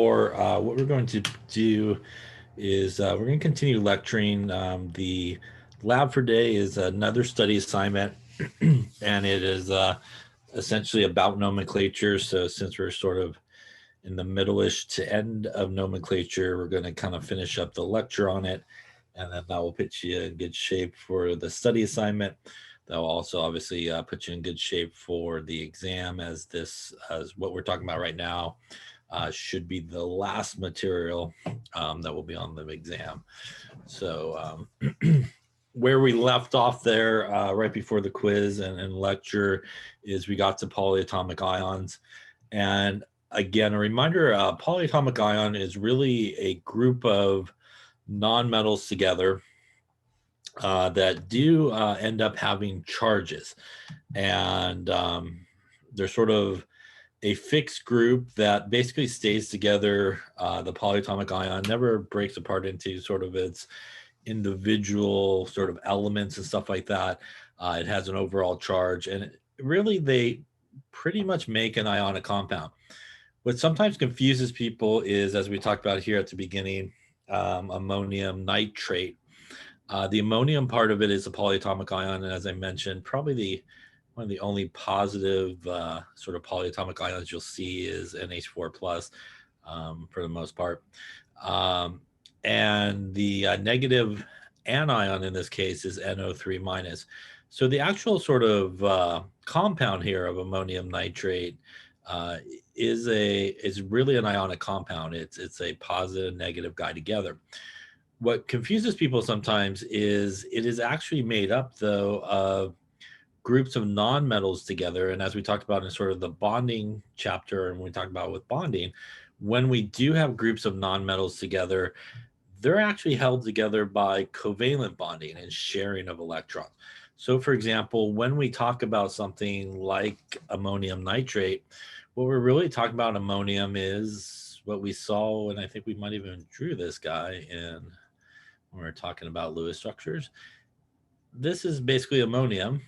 What we're going to do is we're going to continue lecturing. The lab for today is another study assignment, and it is essentially about nomenclature. So since we're sort of in the middle-ish to end of nomenclature, we're going to kind of finish up the lecture on it, and then that will put you in good shape for the study assignment. That will also obviously put you in good shape for the exam, as what we're talking about right now should be the last material that will be on the exam. So where we left off there right before the quiz and lecture is we got to polyatomic ions. And again, a reminder, polyatomic ion is really a group of nonmetals together that do end up having charges. And they're sort of a fixed group that basically stays together. The polyatomic ion never breaks apart into sort of its individual sort of elements and stuff like that. It has an overall charge, and really they pretty much make an ionic compound. What sometimes confuses people is, as we talked about here at the beginning, ammonium nitrate. The ammonium part of it is a polyatomic ion, and as I mentioned, probably one of the only positive sort of polyatomic ions you'll see is NH4 plus for the most part. And the negative anion in this case is NO3 minus. So the actual sort of compound here of ammonium nitrate is really an ionic compound. It's a positive and negative guy together. What confuses people sometimes is it is actually made up, though, of groups of nonmetals together. And as we talked about in sort of the bonding chapter, and we talked about with bonding, when we do have groups of nonmetals together, they're actually held together by covalent bonding and sharing of electrons. So for example, when we talk about something like ammonium nitrate, what we're really talking about ammonium is what we saw, and I think we might even drew this guy in when we're talking about Lewis structures. This is basically ammonium.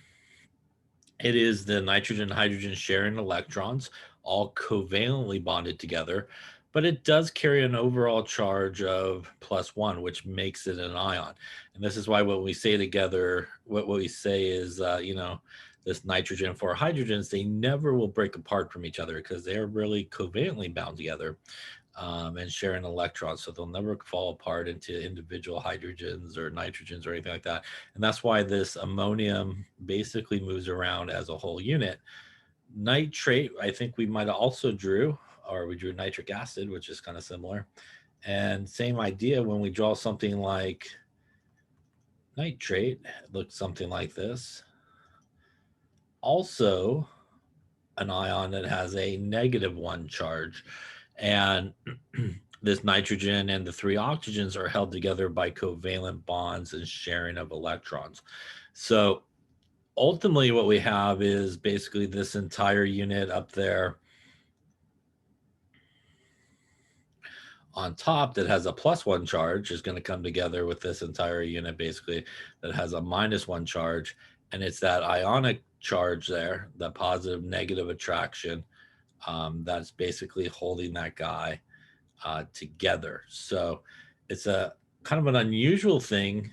It is the nitrogen and hydrogen sharing electrons, all covalently bonded together, but it does carry an overall charge of +1, which makes it an ion. And this is why when we say together, what we say is, this nitrogen and 4 hydrogens, they never will break apart from each other because they're really covalently bound together and sharing electrons. So they'll never fall apart into individual hydrogens or nitrogens or anything like that. And that's why this ammonium basically moves around as a whole unit. Nitrate, I think we might have also drew, or we drew nitric acid, which is kind of similar. And same idea when we draw something like nitrate, it looks something like this. Also, an ion that has a -1 charge. And this nitrogen and the 3 oxygens are held together by covalent bonds and sharing of electrons. So ultimately what we have is basically this entire unit up there on top that has a +1 charge is going to come together with this entire unit basically that has a -1 charge. And it's that ionic charge there, the positive negative attraction, that's basically holding that guy together. So it's a kind of an unusual thing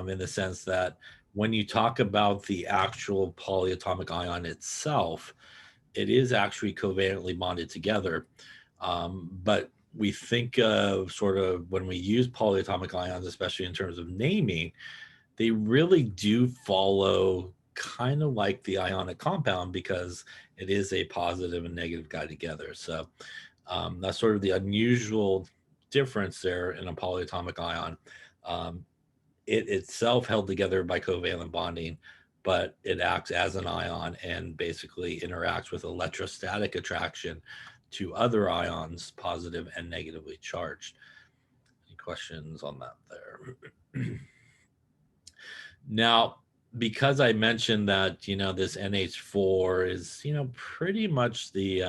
in the sense that when you talk about the actual polyatomic ion itself, it is actually covalently bonded together. But we think of sort of when we use polyatomic ions, especially in terms of naming, they really do follow kind of like the ionic compound because it is a positive and negative guy together. So that's sort of the unusual difference there in a polyatomic ion. It itself held together by covalent bonding, but it acts as an ion and basically interacts with electrostatic attraction to other ions, positive and negatively charged. Any questions on that there? Now, because I mentioned that, this NH4 is, pretty much the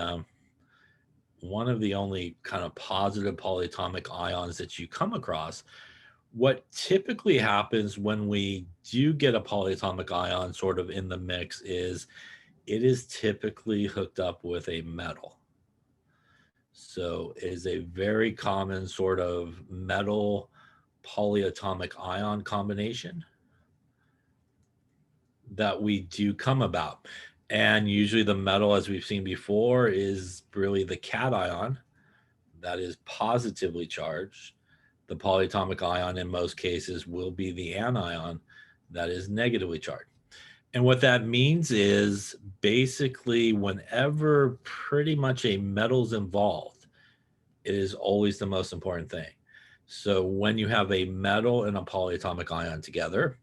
one of the only kind of positive polyatomic ions that you come across, what typically happens when we do get a polyatomic ion sort of in the mix is it is typically hooked up with a metal. So it is a very common sort of metal polyatomic ion combination that we do come about. And usually the metal, as we've seen before, is really the cation that is positively charged. The polyatomic ion in most cases will be the anion that is negatively charged. And what that means is basically whenever pretty much a metal's involved, it is always the most important thing. So when you have a metal and a polyatomic ion together,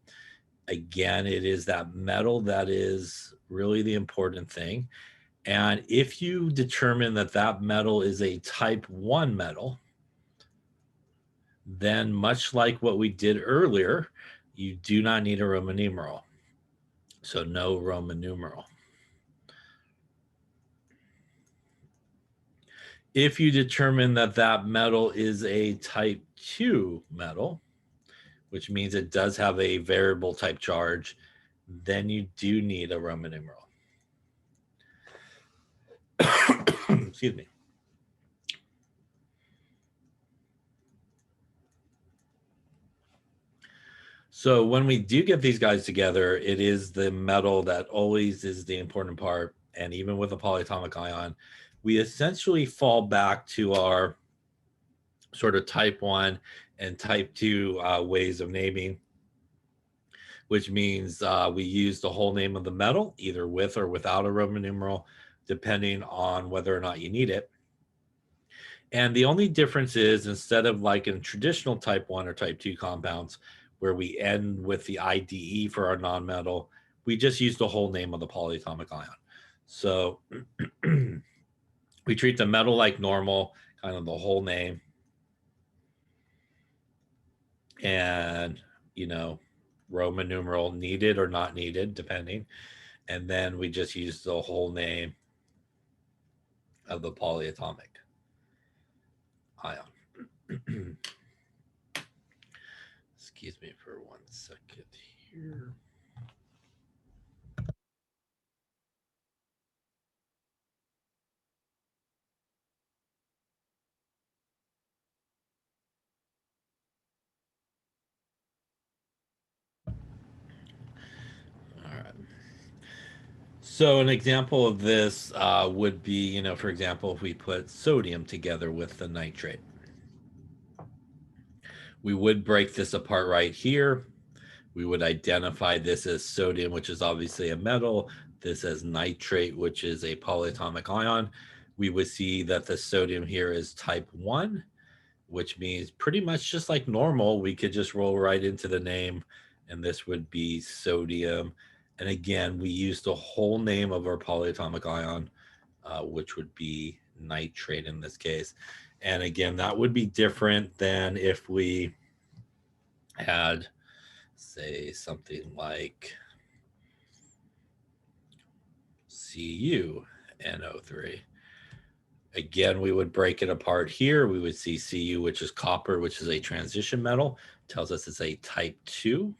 again, it is that metal that is really the important thing. And if you determine that that metal is a type 1 metal, then much like what we did earlier, you do not need a Roman numeral. So no Roman numeral. If you determine that that metal is a type 2 metal, which means it does have a variable type charge, then you do need a Roman numeral. Excuse me. So when we do get these guys together, it is the metal that always is the important part. And even with a polyatomic ion, we essentially fall back to our sort of type 1 and type 2 ways of naming, which means we use the whole name of the metal, either with or without a Roman numeral, depending on whether or not you need it. And the only difference is, instead of like in traditional type 1 or type 2 compounds, where we end with the IDE for our nonmetal, we just use the whole name of the polyatomic ion. So we treat the metal like normal, kind of the whole name. And, you know, Roman numeral needed or not needed, depending. And then we just use the whole name of the polyatomic ion. Excuse me for 1 second here. All right. So an example of this would be, you know, for example, if we put sodium together with the nitrate. We would break this apart right here. We would identify this as sodium, which is obviously a metal, this as nitrate, which is a polyatomic ion. We would see that the sodium here is type 1, which means pretty much just like normal, we could just roll right into the name, and this would be sodium. And again, we use the whole name of our polyatomic ion, which would be nitrate in this case. And again, that would be different than if we had, say, something like CuNO3. Again, we would break it apart here. We would see Cu, which is copper, which is a transition metal, tells us it's a type 2.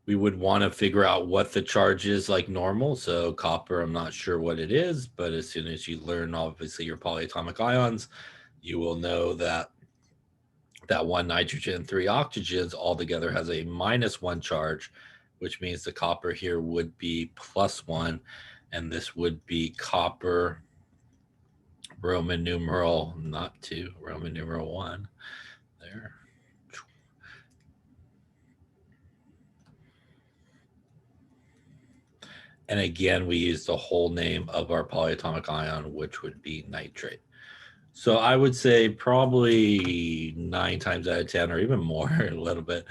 We would want to figure out what the charge is like normal. So copper, I'm not sure what it is, but as soon as you learn, obviously, your polyatomic ions, you will know that that 1 nitrogen, 3 oxygens altogether has a -1 charge, which means the copper here would be +1, and this would be copper Roman numeral, not 2, Roman numeral 1 there. And again, we use the whole name of our polyatomic ion, which would be nitrate. So I would say probably 9 times out of 10, or even more, a little bit,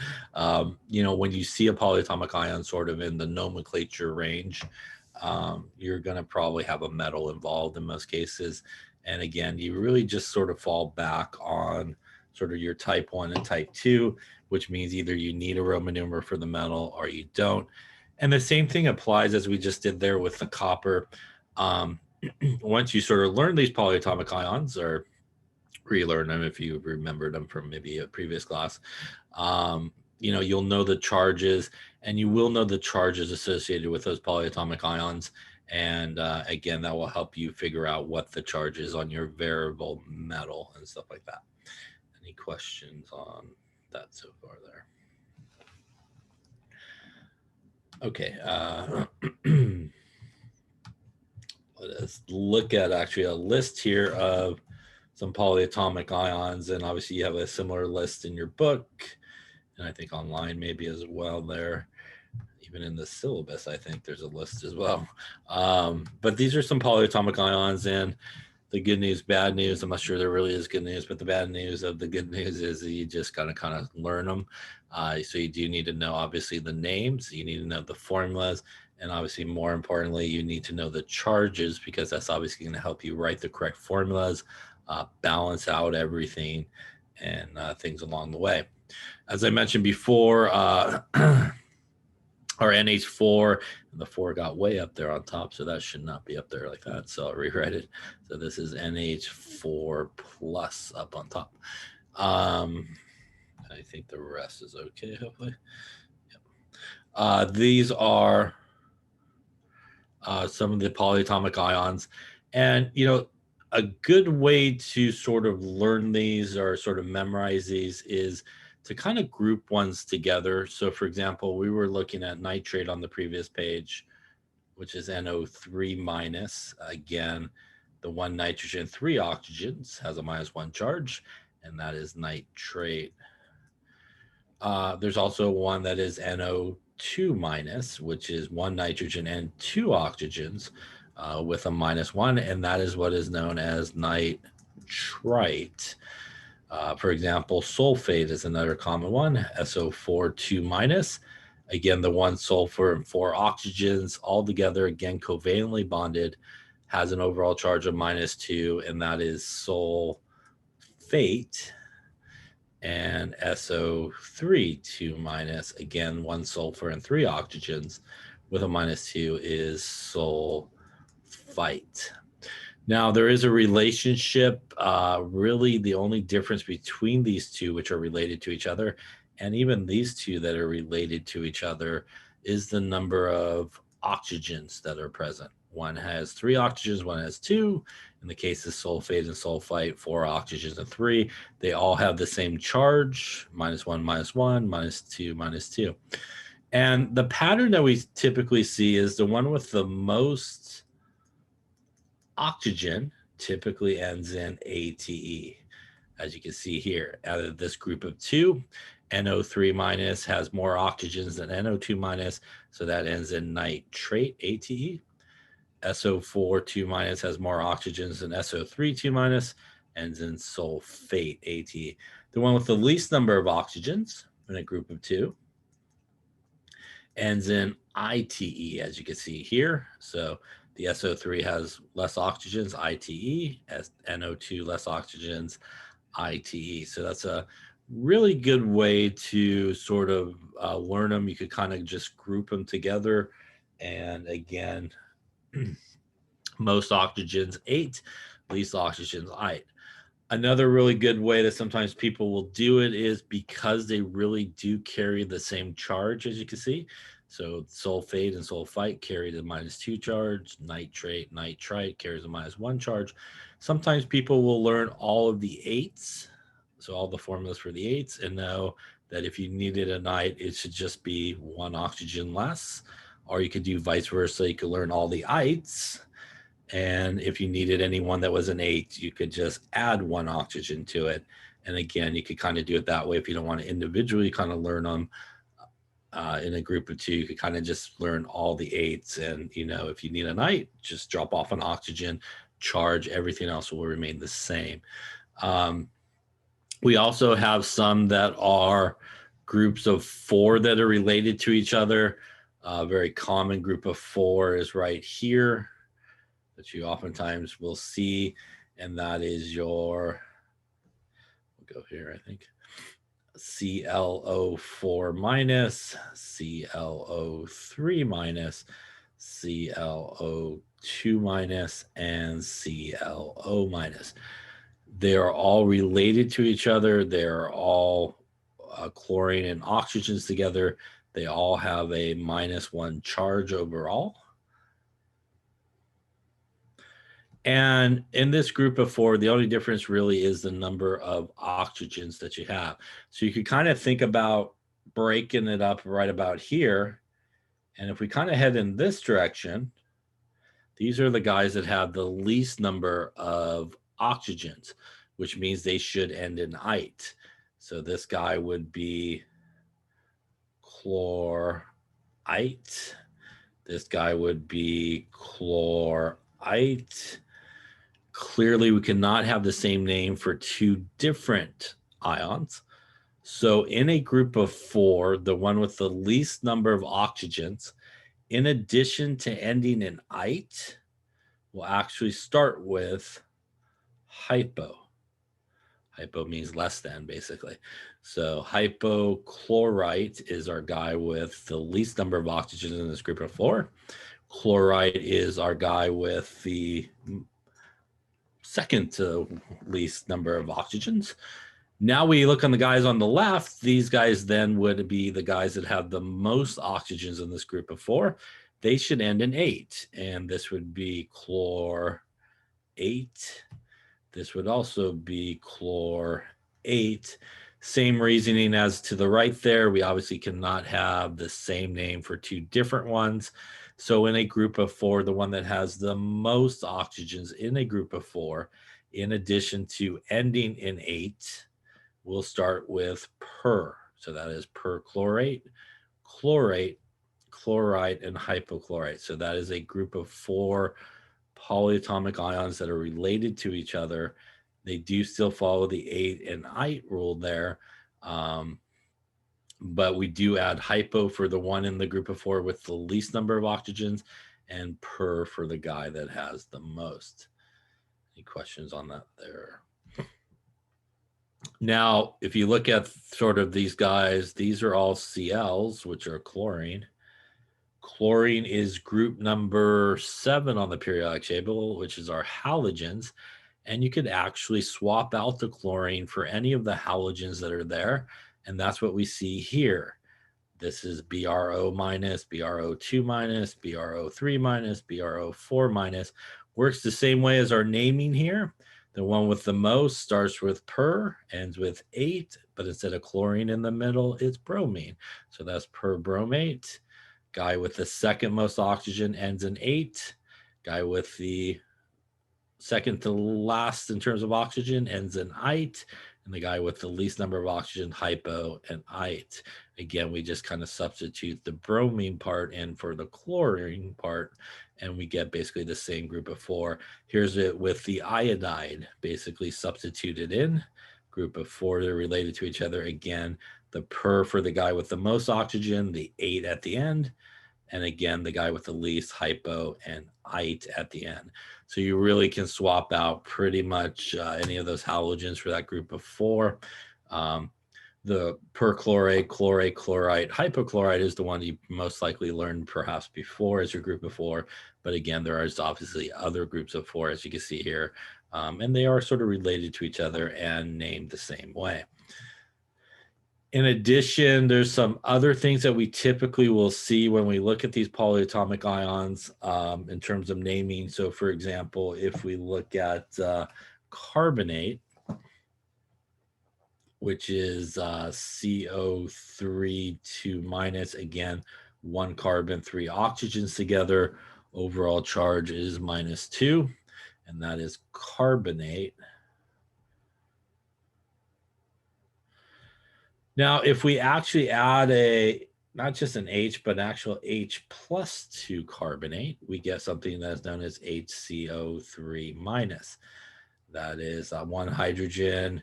you know, when you see a polyatomic ion sort of in the nomenclature range, you're going to probably have a metal involved in most cases. And again, you really just sort of fall back on sort of your type 1 and type 2, which means either you need a Roman numeral for the metal or you don't. And the same thing applies as we just did there with the copper. Once you sort of learn these polyatomic ions, or relearn them if you remembered them from maybe a previous class, you know, you'll know the charges, and you will know the charges associated with those polyatomic ions. And again, that will help you figure out what the charge is on your variable metal and stuff like that. Any questions on that so far there? Okay. Let us look at actually a list here of some polyatomic ions. And obviously you have a similar list in your book, and I think online maybe as well there. Even in the syllabus, I think there's a list as well. But these are some polyatomic ions, and the good news, bad news, I'm not sure there really is good news, but the bad news of the good news is that you just gotta kind of learn them. So you do need to know, obviously, the names, you need to know the formulas, and obviously, more importantly, you need to know the charges, because that's obviously going to help you write the correct formulas, balance out everything, and things along the way. As I mentioned before, our NH4, and the 4 got way up there on top, so that should not be up there like that. So I'll rewrite it. So this is NH4 plus up on top. I think the rest is okay, hopefully. Yep. These are some of the polyatomic ions. And, you know, a good way to sort of learn these or sort of memorize these is to kind of group ones together. So, for example, we were looking at nitrate on the previous page, which is NO3 minus. Again, the 1 nitrogen, 3 oxygens has a -1 charge, and that is nitrate. There's also one that is NO2 minus, which is 1 nitrogen and 2 oxygens with a -1, and that is what is known as nitrite. For example, sulfate is another common one, SO4 2 minus. Again, the 1 sulfur and 4 oxygens all together, again, covalently bonded, has an overall charge of -2, and that is sulfate. And SO3 2 minus, again, 1 sulfur and 3 oxygens with a -2 is sulfite. Now, there is a relationship. Really, the only difference between these two, which are related to each other, and even these two that are related to each other, is the number of oxygens that are present. One has 3 oxygens, one has 2. In the case of sulfate and sulfite, 4 oxygens and 3. They all have the same charge, -1, -1, -2, -2. And the pattern that we typically see is the one with the most oxygen typically ends in ATE. As you can see here, out of this group of 2, NO3 minus has more oxygens than NO2 minus, so that ends in nitrate, ATE. SO4 2 minus has more oxygens than SO3 2 minus, ends in sulfate, ATE. The one with the least number of oxygens in a group of 2 ends in ITE, as you can see here. So the SO3 has less oxygens, ITE, as NO2 less oxygens, ITE. So that's a really good way to sort of learn them. You could kind of just group them together. And again, most oxygens 8, least oxygens 8. Another really good way that sometimes people will do it is because they really do carry the same charge, as you can see. So sulfate and sulfite carry the -2 charge, nitrate, nitrite carries a -1 charge. Sometimes people will learn all of the 8s, so all the formulas for the 8s, and know that if you needed a nite, it should just be 1 oxygen less, or you could do vice versa. You could learn all the ites, and if you needed anyone that was an 8, you could just add 1 oxygen to it. And again, you could kind of do it that way if you don't want to individually kind of learn them. In a group of 2, you could kind of just learn all the 8s, and you know, if you need a nite, just drop off an oxygen charge. Everything else will remain the same. We also have some that are groups of 4 that are related to each other. A very common group of 4 is right here that you oftentimes will see, and that is your, we'll go here, I think, ClO4 minus, ClO3 minus, ClO2 minus, and ClO minus. They are all related to each other. They are all chlorine and oxygens together. They all have a -1 charge overall. And in this group of 4, the only difference really is the number of oxygens that you have. So you could kind of think about breaking it up right about here. And if we kind of head in this direction, these are the guys that have the least number of oxygens, which means they should end in ite. So this guy would be chlorite. This guy would be chlorite. Clearly, we cannot have the same name for 2 different ions. So in a group of 4, the one with the least number of oxygens, in addition to ending in ite, will actually start with hypo. Hypo means less than, basically. So hypochlorite is our guy with the least number of oxygens in this group of 4. Chlorite is our guy with the second to least number of oxygens. Now we look on the guys on the left. These guys then would be the guys that have the most oxygens in this group of 4. They should end in ate, and this would be chlorate. This would also be chlorate. Same reasoning as to the right there. We obviously cannot have the same name for 2 different ones. So in a group of 4, the one that has the most oxygens in a group of 4, in addition to ending in ate, we'll start with per. So that is perchlorate, chlorate, chlorite, and hypochlorite. So that is a group of 4 polyatomic ions that are related to each other. They do still follow the ate and ite rule there. But we do add hypo for the one in the group of 4 with the least number of oxygens, and per for the guy that has the most. Any questions on that there? Now, if you look at sort of these guys, these are all Cls, which are chlorine. Chlorine is group number 7 on the periodic table, which is our halogens. And you could actually swap out the chlorine for any of the halogens that are there. And that's what we see here. This is BRO minus, BRO2 minus, BRO3 minus, BRO4 minus. Works the same way as our naming here. The one with the most starts with per, ends with ate, but instead of chlorine in the middle, it's bromine. So that's perbromate. Guy with the second most oxygen ends in ate. Guy with the second to last in terms of oxygen ends in ite. And the guy with the least number of oxygen, hypo and ite. Again, we just kind of substitute the bromine part in for the chlorine part, and we get basically the same group of 4. Here's it with the iodide, basically substituted in. Group of 4, they're related to each other. Again, the per for the guy with the most oxygen, the ate at the end. And again, the guy with the least, hypo and ite at the end. So you really can swap out pretty much any of those halogens for that group of 4. The perchlorate, chlorate, chlorite, hypochlorite is the one you most likely learned perhaps before as your group of 4. But again, there are obviously other groups of 4, as you can see here. And they are sort of related to each other and named the same way. In addition, there's some other things that we typically will see when we look at these polyatomic ions in terms of naming. So for example, if we look at carbonate, which is CO3 2 minus, again, 1 carbon, 3 oxygens together, overall charge is -2, and that is carbonate. Now, if we actually add not just an H, but an actual H plus to carbonate, we get something that's known as HCO3 minus. That is 1 hydrogen,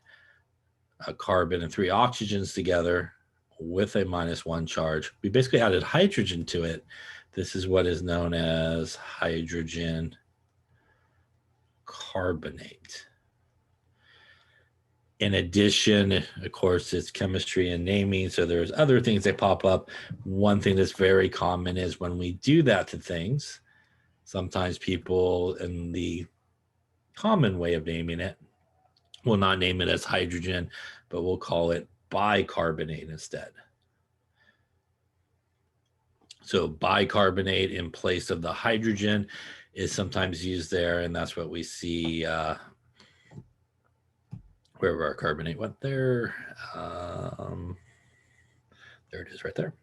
a carbon, and 3 oxygens together with a -1 charge. We basically added hydrogen to it. This is what is known as hydrogen carbonate. In addition, of course, it's chemistry and naming, so there's other things that pop up. One thing that's very common is when we do that to things, sometimes people in the common way of naming it will not name it as hydrogen, but we'll call it bicarbonate instead. So bicarbonate in place of the hydrogen is sometimes used there, and that's what we see wherever our carbonate went there. There it is right there.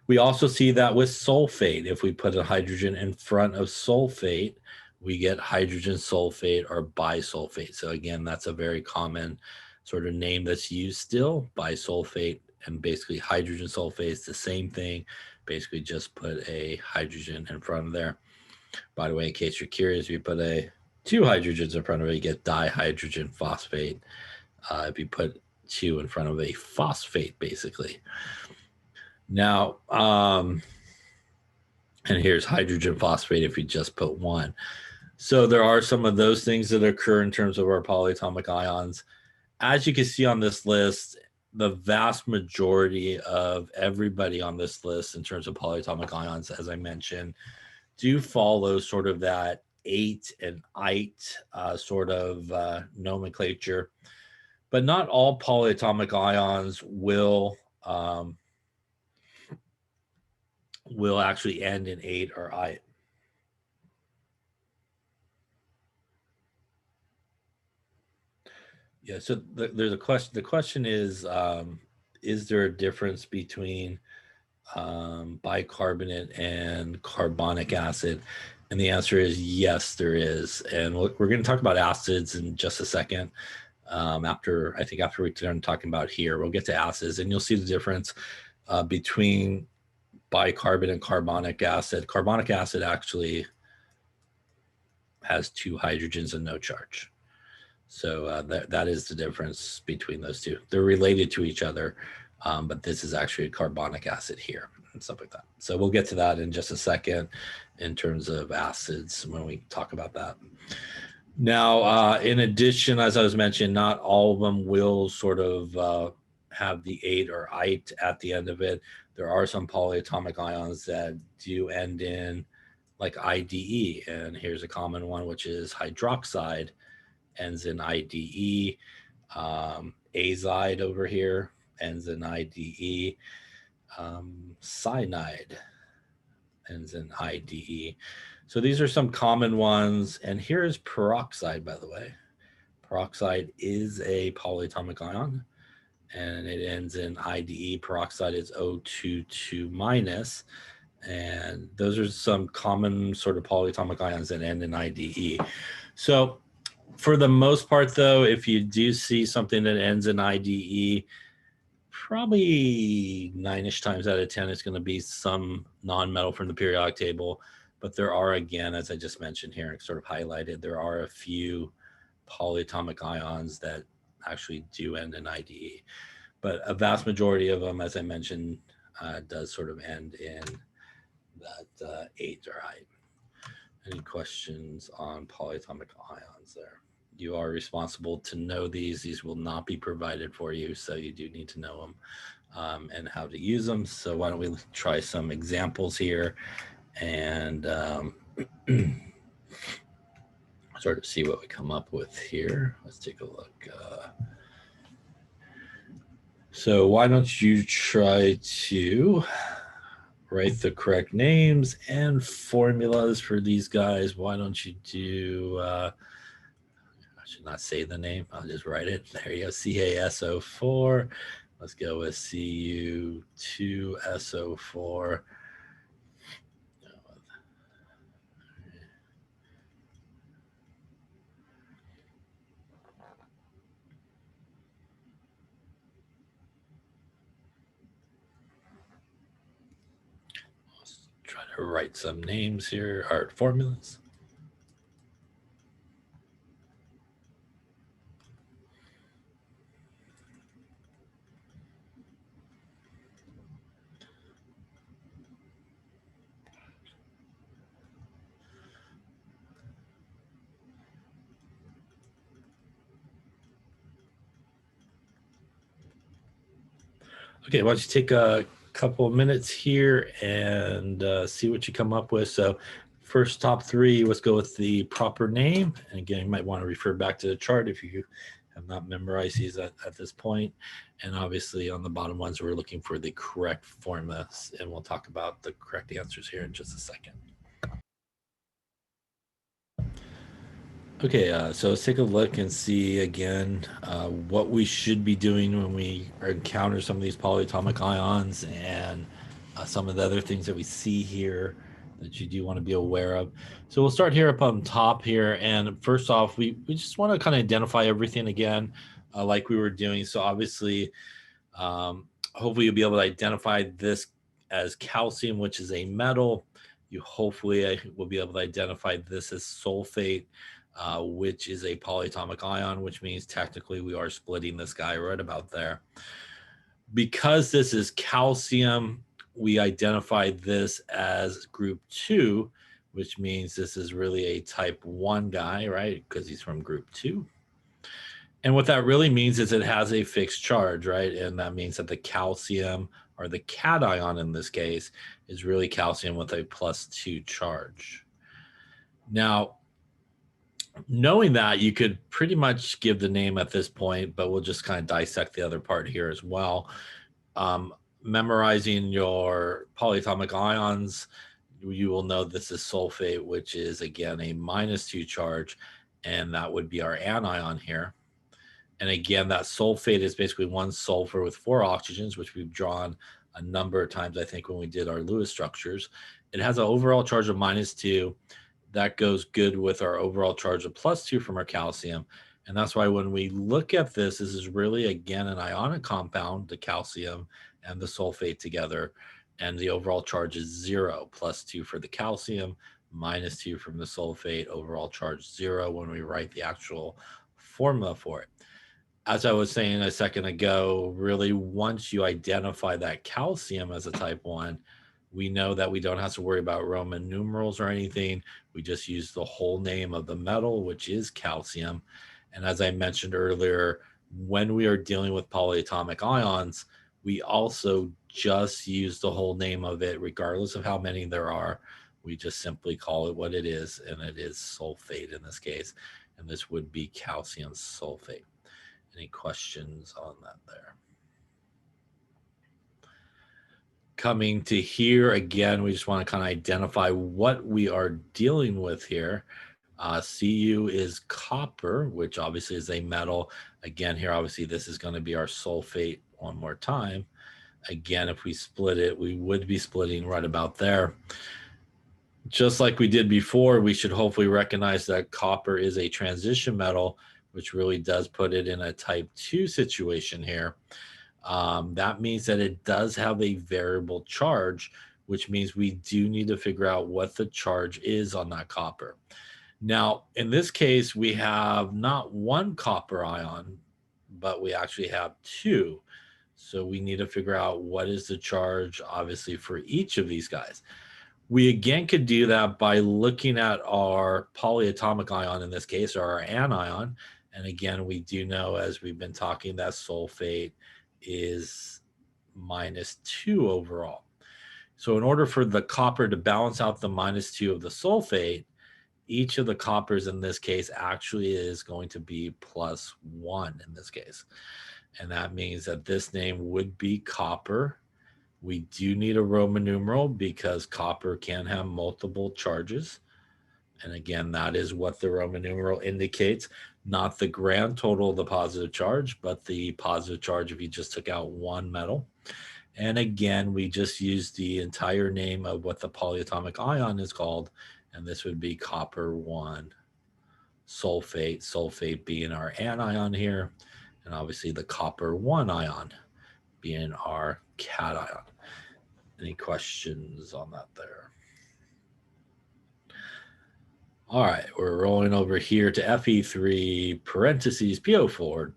We also see that with sulfate. If we put a hydrogen in front of sulfate, we get hydrogen sulfate or bisulfate. So again, that's a very common sort of name that's used still, bisulfate, and basically hydrogen sulfate is the same thing. Basically just put a hydrogen in front of there. By the way, in case you're curious, if you put two hydrogens in front of it, you get dihydrogen phosphate. If you put two in front of a phosphate, basically. Now, and here's hydrogen phosphate if you just put one. So there are some of those things that occur in terms of our polyatomic ions. As you can see on this list, the vast majority of everybody on this list in terms of polyatomic ions, as I mentioned, do follow sort of that 8 and 8 sort of nomenclature. But not all polyatomic ions will actually end in 8 or 8. Yeah, so there's a question. The question is there a difference between bicarbonate and carbonic acid? And the answer is yes, there is. And we're going to talk about acids in just a second. After we're done talking about here, we'll get to acids, and you'll see the difference between bicarbonate and carbonic acid. Carbonic acid actually has 2 hydrogens and no charge. So that is the difference between those two. They're related to each other, but this is actually a carbonic acid here and stuff like that. So we'll get to that in just a second in terms of acids when we talk about that. Now, in addition, as I was mentioning, not all of them will sort of have the 8 or 8 at the end of it. There are some polyatomic ions that do end in like IDE, and here's a common one, which is hydroxide, ends in IDE. Azide over here ends in IDE. Cyanide ends in IDE. So these are some common ones. And here is peroxide, by the way. Peroxide is a polyatomic ion, and it ends in IDE. Peroxide is O22 minus. And those are some common sort of polyatomic ions that end in IDE. So for the most part, though, if you do see something that ends in IDE, probably 9-ish times out of 10, it's going to be some non-metal from the periodic table. But there are, again, as I just mentioned here and sort of highlighted, there are a few polyatomic ions that actually do end in IDE. But a vast majority of them, as I mentioned, does sort of end in that 8 or 8. Any questions on polyatomic ions there? You are responsible to know these. These will not be provided for you, so you do need to know them and how to use them. So why don't we try some examples here and sort of see what we come up with here. Let's take a look. So why don't you try to write the correct names and formulas for these guys? Why don't you do, I should not say the name, I'll just write it. There you go, CaSO4. Let's go with Cu2SO4. Let's try to write some names here, or formulas. Okay, why don't you take a couple of minutes here and see what you come up with. So first top 3, let's go with the proper name. And again, you might want to refer back to the chart if you have not memorized these at this point. And obviously on the bottom ones, we're looking for the correct formulas, and we'll talk about the correct answers here in just a second. Okay, so let's take a look and see again what we should be doing when we encounter some of these polyatomic ions and some of the other things that we see here that you do want to be aware of. So we'll start here up on top here. And first off, we just want to kind of identify everything again like we were doing. So obviously, hopefully you'll be able to identify this as calcium, which is a metal. You hopefully will be able to identify this as sulfate, which is a polyatomic ion, which means technically we are splitting this guy right about there. Because this is calcium, we identify this as group 2, which means this is really a type 1 guy, right? Because he's from group 2. And what that really means is it has a fixed charge, right? And that means that the calcium, or the cation in this case, is really calcium with a +2 charge. Now, knowing that, you could pretty much give the name at this point, but we'll just kind of dissect the other part here as well. Memorizing your polyatomic ions, you will know this is sulfate, which is again a -2 charge, and that would be our anion here. And again, that sulfate is basically one sulfur with 4 oxygens, which we've drawn a number of times, I think, when we did our Lewis structures. It has an overall charge of -2. That goes good with our overall charge of +2 from our calcium. And that's why when we look at this, this is really, again, an ionic compound, the calcium and the sulfate together. And the overall charge is 0, +2 for the calcium, -2 from the sulfate, overall charge 0 when we write the actual formula for it. As I was saying a second ago, really, once you identify that calcium as a type 1, we know that we don't have to worry about Roman numerals or anything. We just use the whole name of the metal, which is calcium. And as I mentioned earlier, when we are dealing with polyatomic ions, we also just use the whole name of it, regardless of how many there are. We just simply call it what it is, and it is sulfate in this case. And this would be calcium sulfate. Any questions on that there? Coming to here again, we just want to kind of identify what we are dealing with here. Cu is copper, which obviously is a metal. Again, here, obviously, this is going to be our sulfate one more time. Again, if we split it, we would be splitting right about there. Just like we did before, we should hopefully recognize that copper is a transition metal, which really does put it in a type 2 situation here. That means that it does have a variable charge, which means we do need to figure out what the charge is on that copper. Now, in this case, we have not one copper ion, but we actually have 2. So we need to figure out what is the charge, obviously, for each of these guys. We again could do that by looking at our polyatomic ion in this case, or our anion. And again, we do know, as we've been talking, that sulfate is -2 overall. So in order for the copper to balance out the -2 of the sulfate, each of the coppers in this case actually is going to be +1 in this case. And that means that this name would be copper. We do need a Roman numeral because copper can have multiple charges. And again, that is what the Roman numeral indicates, not the grand total of the positive charge, but the positive charge if you just took out one metal. And again, we just use the entire name of what the polyatomic ion is called, and this would be copper 1 sulfate, sulfate being our anion here, and obviously the copper 1 ion being our cation. Any questions on that there? All right, we're rolling over here to Fe3 parentheses Po4.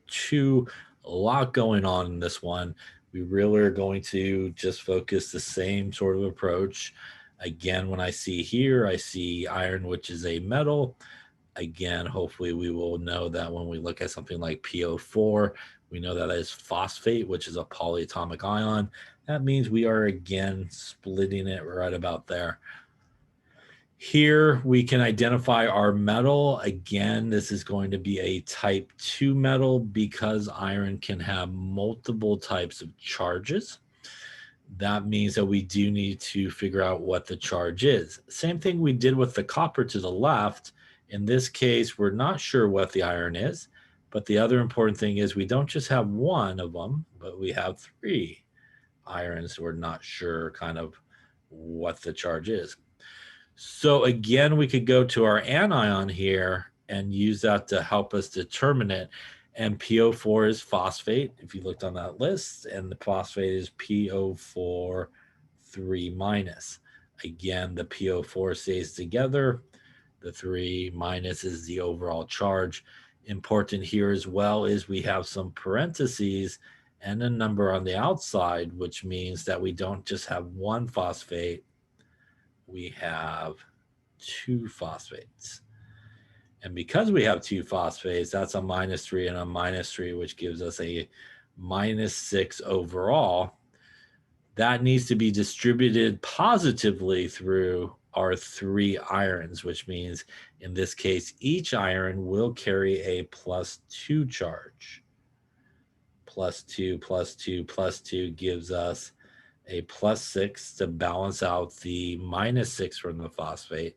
A lot going on in this one. We really are going to just focus the same sort of approach. Again, when I see here, I see iron, which is a metal. Again, hopefully we will know that when we look at something like Po4, we know that is phosphate, which is a polyatomic ion. That means we are again splitting it right about there. Here we can identify our metal. Again, this is going to be a type 2 metal because iron can have multiple types of charges. That means that we do need to figure out what the charge is. Same thing we did with the copper to the left, In this case, we're not sure what the iron is, but the other important thing is we don't just have one of them, but we have 3 irons. We're not sure kind of what the charge is. So again, we could go to our anion here and use that to help us determine it. And PO4 is phosphate, if you looked on that list, and the phosphate is PO4 3 minus. Again, the PO4 stays together. The 3 minus is the overall charge. Important here as well is we have some parentheses and a number on the outside, which means that we don't just have one phosphate, we have 2 phosphates. And because we have 2 phosphates, that's a -3 and a -3, which gives us a -6 overall. That needs to be distributed positively through our 3 irons, which means in this case, each iron will carry a +2 charge. +2, +2, +2 gives us a +6 to balance out the -6 from the phosphate.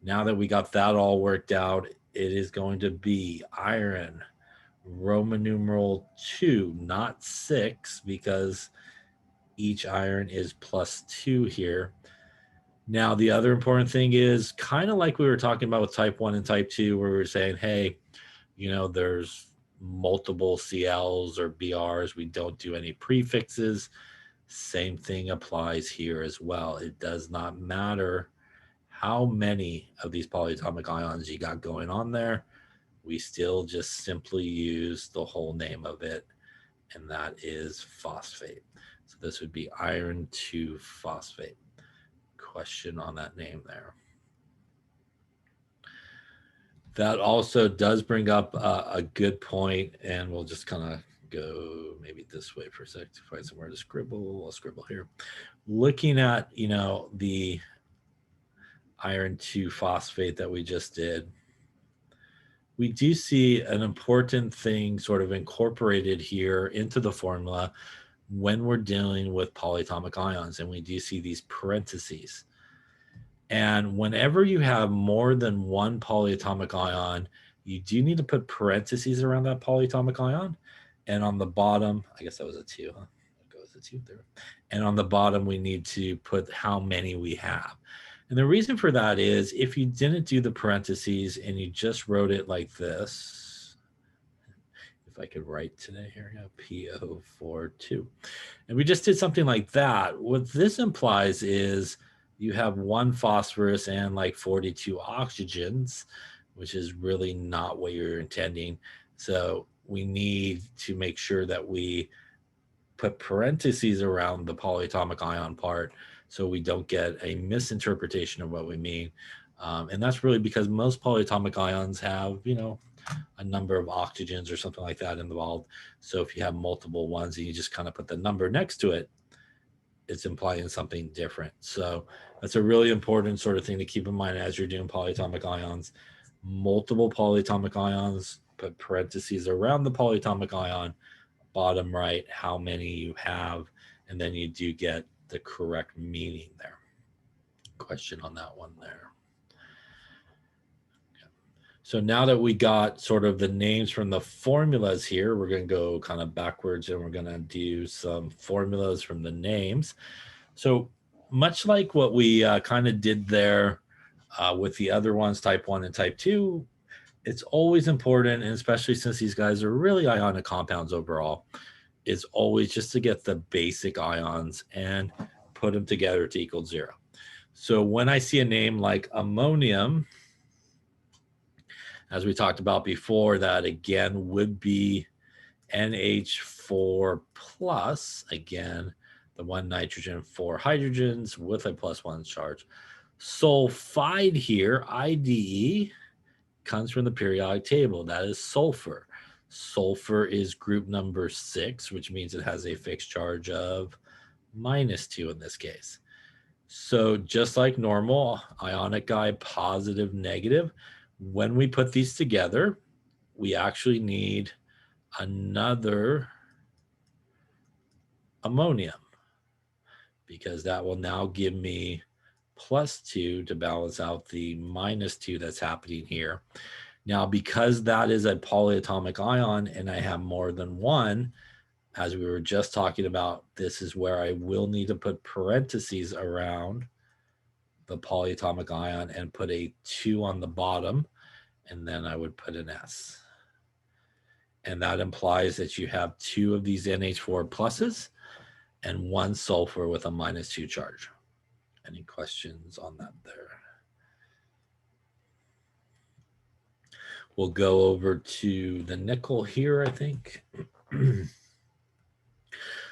Now that we got that all worked out, it is going to be iron, Roman numeral 2, not 6, because each iron is +2 here. Now, the other important thing is kind of like we were talking about with type 1 and type 2, where we were saying, hey, you know, there's multiple CLs or BRs. We don't do any prefixes. Same thing applies here as well. It does not matter how many of these polyatomic ions you got going on there. We still just simply use the whole name of it, and that is phosphate. So this would be iron 2 phosphate. Question on that name there. That also does bring up a good point, and we'll just kind of go maybe this way for a sec to find somewhere to scribble. I'll scribble here. Looking at, you know, the iron 2 phosphate that we just did, we do see an important thing sort of incorporated here into the formula when we're dealing with polyatomic ions, and we do see these parentheses. And whenever you have more than one polyatomic ion, you do need to put parentheses around that polyatomic ion. And on the bottom, I guess that was a 2, huh? That goes a 2 there. And on the bottom, we need to put how many we have. And the reason for that is if you didn't do the parentheses and you just wrote it like this, if I could write today here, yeah, PO42. And we just did something like that. What this implies is you have 1 phosphorus and like 42 oxygens, which is really not what you're intending. So we need to make sure that we put parentheses around the polyatomic ion part so we don't get a misinterpretation of what we mean. And that's really because most polyatomic ions have, you know, a number of oxygens or something like that involved. So if you have multiple ones and you just kind of put the number next to it, it's implying something different. So that's a really important sort of thing to keep in mind as you're doing polyatomic ions. Multiple polyatomic ions, put parentheses around the polyatomic ion, bottom right, how many you have, and then you do get the correct meaning there. Question on that one there. So now that we got sort of the names from the formulas here, we're going to go kind of backwards and we're going to do some formulas from the names. So much like what we kind of did there with the other ones, type 1 and type 2, it's always important, and especially since these guys are really ionic compounds overall, it's always just to get the basic ions and put them together to equal 0. So when I see a name like ammonium, as we talked about before, that again would be NH4 plus, again, the 1 nitrogen, 4 hydrogens with a +1 charge. Sulfide here, IDE, comes from the periodic table. That is sulfur. Sulfur is group number 6, which means it has a fixed charge of -2 in this case. So just like normal, ionic guy, positive, negative. When we put these together, we actually need another ammonium, because that will now give me +2 to balance out the -2 that's happening here. Now, because that is a polyatomic ion and I have more than one, as we were just talking about, this is where I will need to put parentheses around the polyatomic ion and put a 2 on the bottom, and then I would put an S. And that implies that you have 2 of these NH4 pluses and 1 sulfur with a -2 charge. Any questions on that there? We'll go over to the nickel here, I think.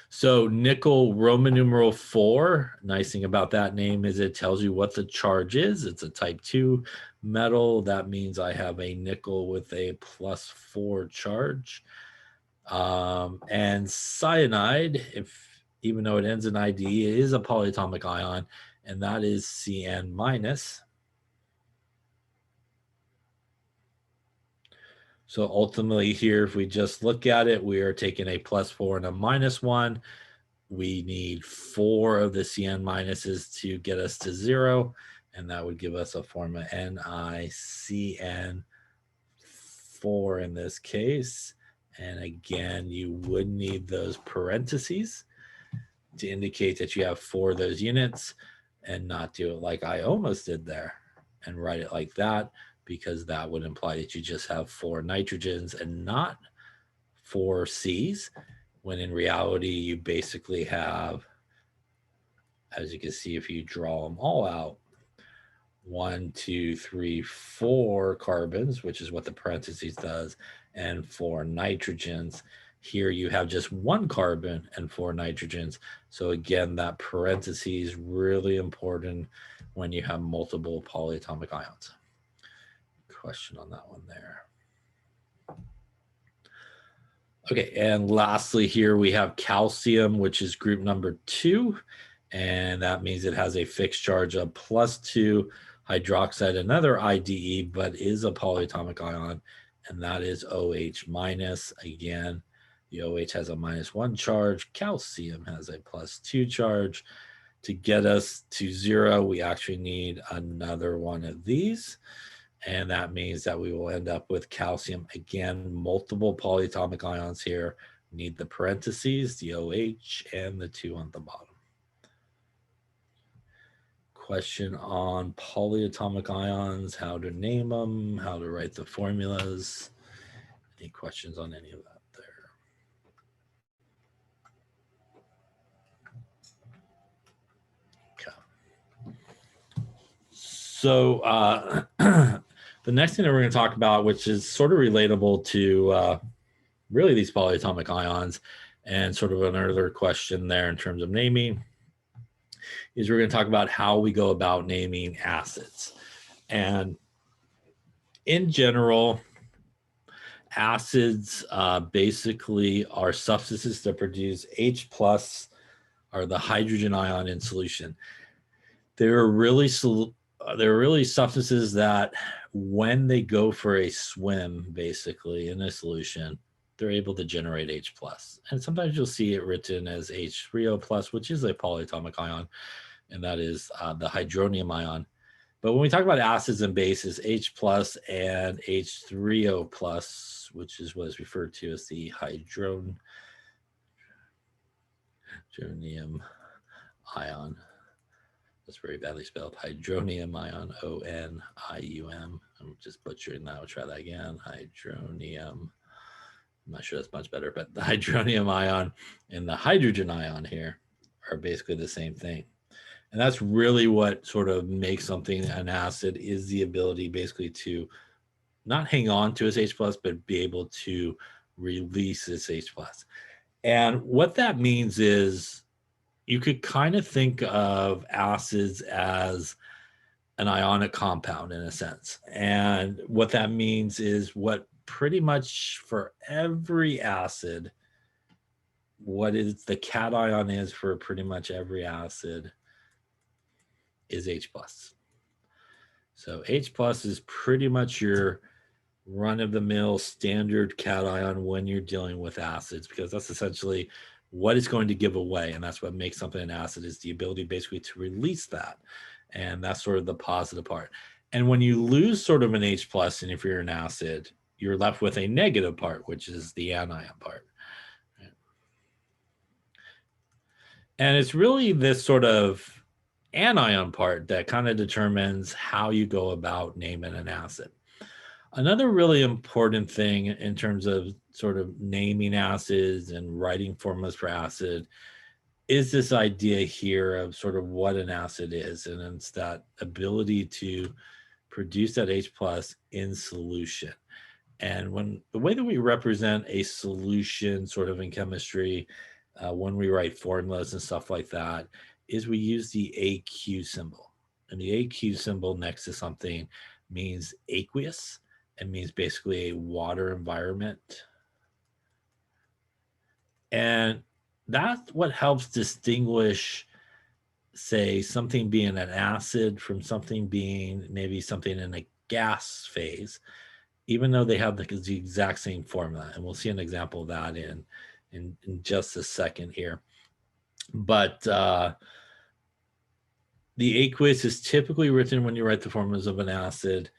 So nickel, Roman numeral 4. Nice thing about that name is it tells you what the charge is. It's a type 2 metal. That means I have a nickel with a +4 charge. And cyanide, even though it ends in ID, it is a polyatomic ion, and that is Cn-. So ultimately here, if we just look at it, we are taking a +4 and a -1. We need 4 of the Cn minuses to get us to 0, and that would give us a form of NiCN4 in this case. And again, you would need those parentheses to indicate that you have 4 of those units, and not do it like I almost did there and write it like that, because that would imply that you just have 4 nitrogens and not 4 Cs, when in reality you basically have, as you can see if you draw them all out, 1, 2, 3, 4 carbons, which is what the parentheses does, and 4 nitrogens. Here you have just 1 carbon and 4 nitrogens. So again, that parentheses is really important when you have multiple polyatomic ions. Question on that one there. Okay, and lastly here we have calcium, which is group number 2, and that means it has a fixed charge of +2 hydroxide, another IDE, but is a polyatomic ion, and that is OH-. Again, the OH has a -1 charge, calcium has a +2 charge. To get us to 0, we actually need another one of these. And that means that we will end up with calcium. Again, multiple polyatomic ions here. We need the parentheses, the OH, and the 2 on the bottom. Question on polyatomic ions, how to name them, how to write the formulas. Any questions on any of that there? Okay. So the next thing that we're going to talk about, which is sort of relatable to really these polyatomic ions, and sort of another question there in terms of naming, is we're going to talk about how we go about naming acids. And in general, acids basically are substances that produce H+, are the hydrogen ion in solution. They're really substances that when they go for a swim, basically in a solution, they're able to generate H+. And sometimes you'll see it written as H3O+, which is a polyatomic ion, and that is the hydronium ion. But when we talk about acids and bases, H+ and H3O+, which is what is referred to as the hydronium ion. That's very badly spelled. Hydronium ion, O-N-I-U-M. I'm just butchering that. I'll try that again. Hydronium. I'm not sure that's much better, but the hydronium ion and the hydrogen ion here are basically the same thing. And that's really what sort of makes something an acid, is the ability basically to not hang on to its H+, but be able to release its H+. And what that means is you could kind of think of acids as an ionic compound in a sense. And what that means is what pretty much for every acid, what is the cation is for pretty much every acid is H+. So H+ is pretty much your run-of-the-mill standard cation when you're dealing with acids, because that's essentially what it's going to give away, and that's what makes something an acid, is the ability basically to release that. and that's sort of the positive part. And when you lose sort of an H plus, and if you're an acid, you're left with a negative part, which is the anion part. And it's really this sort of anion part that kind of determines how you go about naming an acid. Another really important thing in terms of sort of naming acids and writing formulas for acid is this idea here of sort of what an acid is, and it's that ability to produce that H plus in solution. And when the way that we represent a solution sort of in chemistry, when we write formulas and stuff like that, is we use the AQ symbol. And the AQ symbol next to something means aqueous. It means basically a water environment. And that's what helps distinguish, say, something being an acid from something being maybe something in a gas phase, even though they have the exact same formula. And we'll see an example of that in just a second here. But the aqueous is typically written when you write the formulas of an acid.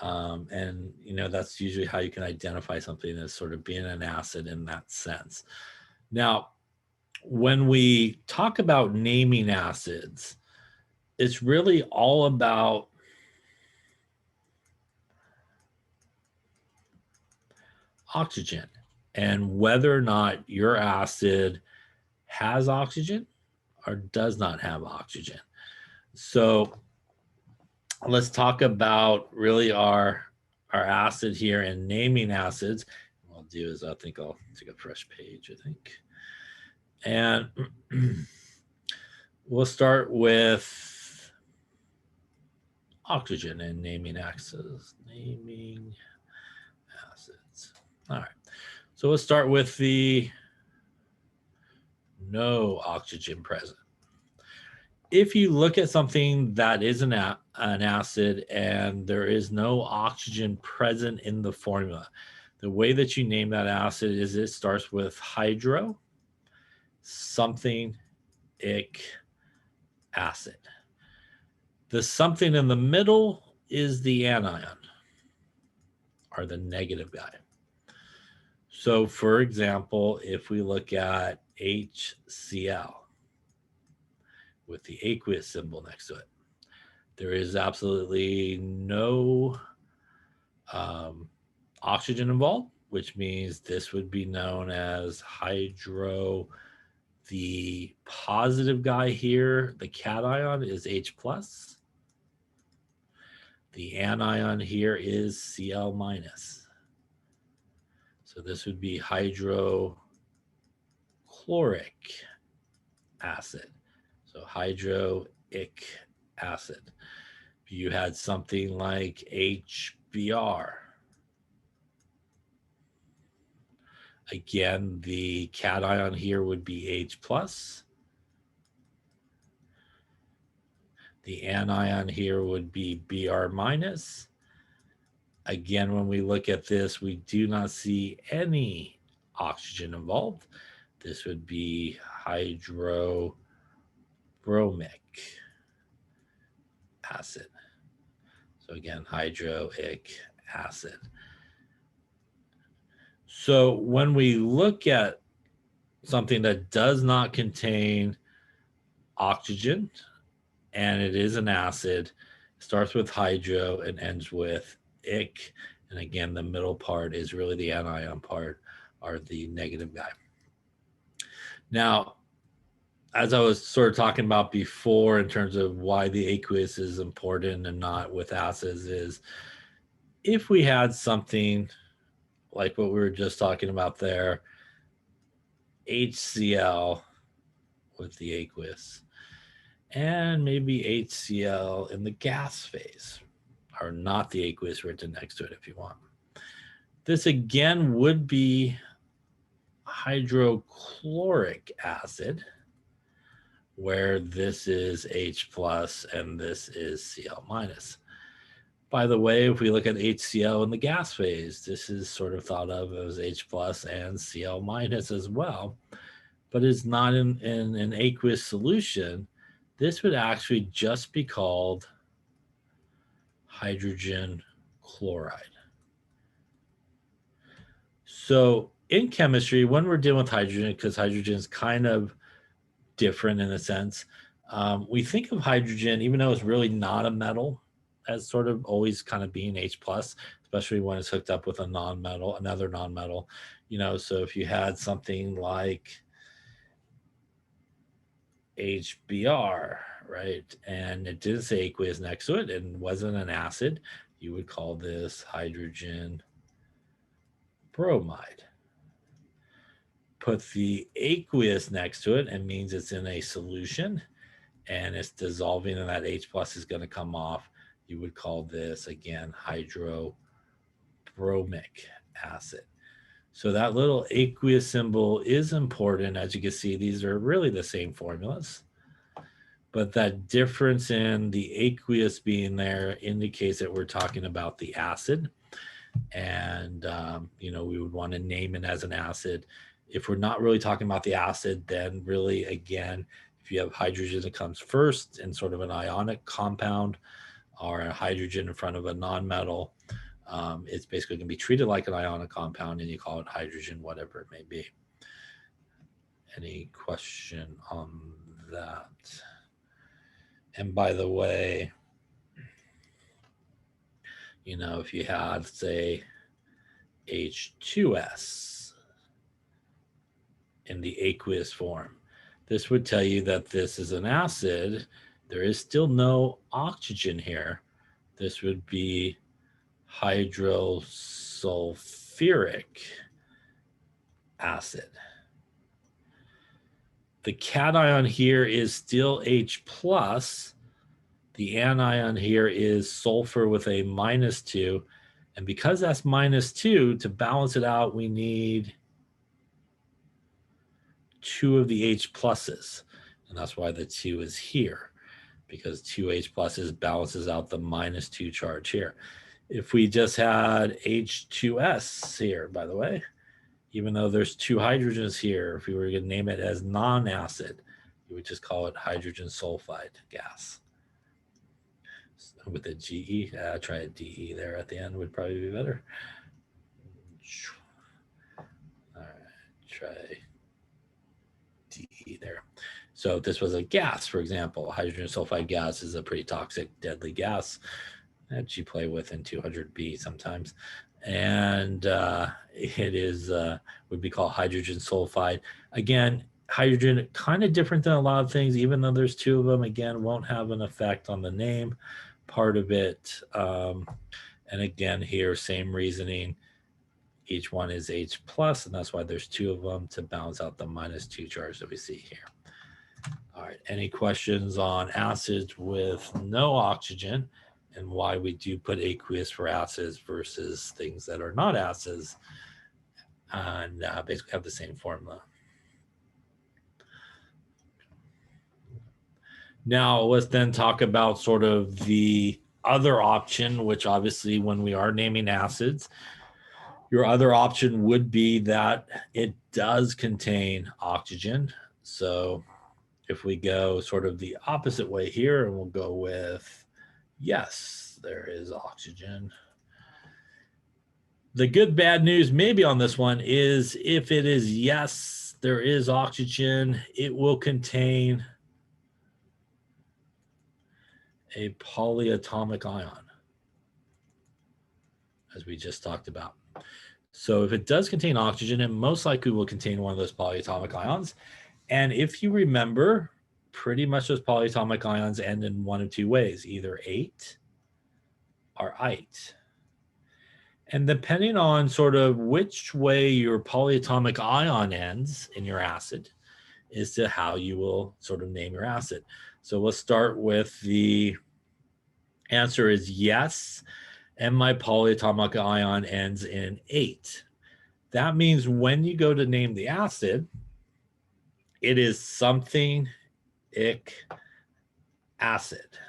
And, you know, that's usually how you can identify something as sort of being an acid in that sense. Now, when we talk about naming acids, it's really all about oxygen and whether or not your acid has oxygen or does not have oxygen. So let's talk about really our acid here and naming acids. What I'll do is I think I'll take a fresh page, I think. And we'll start with oxygen and naming acids. Naming acids. All right. So let's start with the no oxygen present. If you look at something that is an acid and there is no oxygen present in the formula, the way that you name that acid is it starts with hydro something ic acid. The something in the middle is the anion, or the negative guy. So for example, if we look at HCl with the aqueous symbol next to it, there is absolutely no oxygen involved, which means this would be known as hydro. The positive guy here, the cation, is H plus. The anion here is Cl minus. So this would be hydrochloric acid. So hydroic acid. If you had something like HBr, again, the cation here would be H plus. The anion here would be Br minus. Again, when we look at this, we do not see any oxygen involved. This would be hydrobromic acid. So again, hydroic acid. So when we look at something that does not contain oxygen and it is an acid, starts with hydro and ends with ic, and again the middle part is really the anion part, or the negative guy. Now, as I was sort of talking about before in terms of why the aqueous is important and not with acids, is if we had something like what we were just talking about there, HCl with the aqueous, and maybe HCl in the gas phase, or not the aqueous written next to it if you want. This again would be hydrochloric acid, where this is H plus and this is Cl minus. By the way, if we look at HCl in the gas phase, this is sort of thought of as H plus and Cl minus as well, but it's not in an aqueous solution. this would actually just be called hydrogen chloride. So in chemistry, when we're dealing with hydrogen, because hydrogen is kind of different in a sense, we think of hydrogen, even though it's really not a metal, as sort of always kind of being H plus, especially when it's hooked up with a non-metal, another non-metal. You know, so if you had something like HBr, right, and it didn't say aqueous next to it and wasn't an acid, you would call this hydrogen bromide. Put the aqueous next to it and means it's in a solution and it's dissolving and that H plus is going to come off. You would call this, again, hydrobromic acid. So that little aqueous symbol is important. As you can see, these are really the same formulas, but that difference in the aqueous being there indicates that we're talking about the acid. And, you know, we would want to name it as an acid. If we're not really talking about the acid, then really, again, if you have hydrogen that comes first in sort of an ionic compound or a hydrogen in front of a nonmetal, it's basically going to be treated like an ionic compound and you call it hydrogen, whatever it may be. Any question on that? And by the way, you know, if you had, say, H2S in the aqueous form, this would tell you that this is an acid. There is still no oxygen here. This would be hydrosulfuric acid. The cation here is still H plus. The anion here is sulfur with a -2. And because that's -2, to balance it out, we need 2 of the H pluses. And that's why the 2 is here, because 2 H pluses balances out the -2 charge here. If we just had H2S here, by the way, even though there's 2 hydrogens here, if we were going to name it as non-acid, you would just call it hydrogen sulfide gas. With a GE, try a DE there at the end would probably be better. All right, try DE there. So if this was a gas, for example, hydrogen sulfide gas is a pretty toxic, deadly gas that you play with in 200B sometimes. And it is would be called hydrogen sulfide. Again, hydrogen kind of different than a lot of things, even though there's 2 of them, again, won't have an effect on the name part of it. And again, here, same reasoning. Each one is H plus, and that's why there's 2 of them to balance out the -2 charge that we see here. All right, any questions on acids with no oxygen and why we do put aqueous for acids versus things that are not acids and basically have the same formula? Now, let's then talk about sort of the other option, which obviously when we are naming acids, your other option would be that it does contain oxygen. So if we go sort of the opposite way here, and we'll go with, yes, there is oxygen. The good, bad news maybe on this one is if it is yes, there is oxygen, it will contain a polyatomic ion, as we just talked about. So if it does contain oxygen, it most likely will contain one of those polyatomic ions. And if you remember, pretty much those polyatomic ions end in one of 2 ways, either ate or ite. And depending on sort of which way your polyatomic ion ends in your acid is to how you will sort of name your acid. So let's start with the answer is yes, and my polyatomic ion ends in 8. That means when you go to name the acid, it is something acid.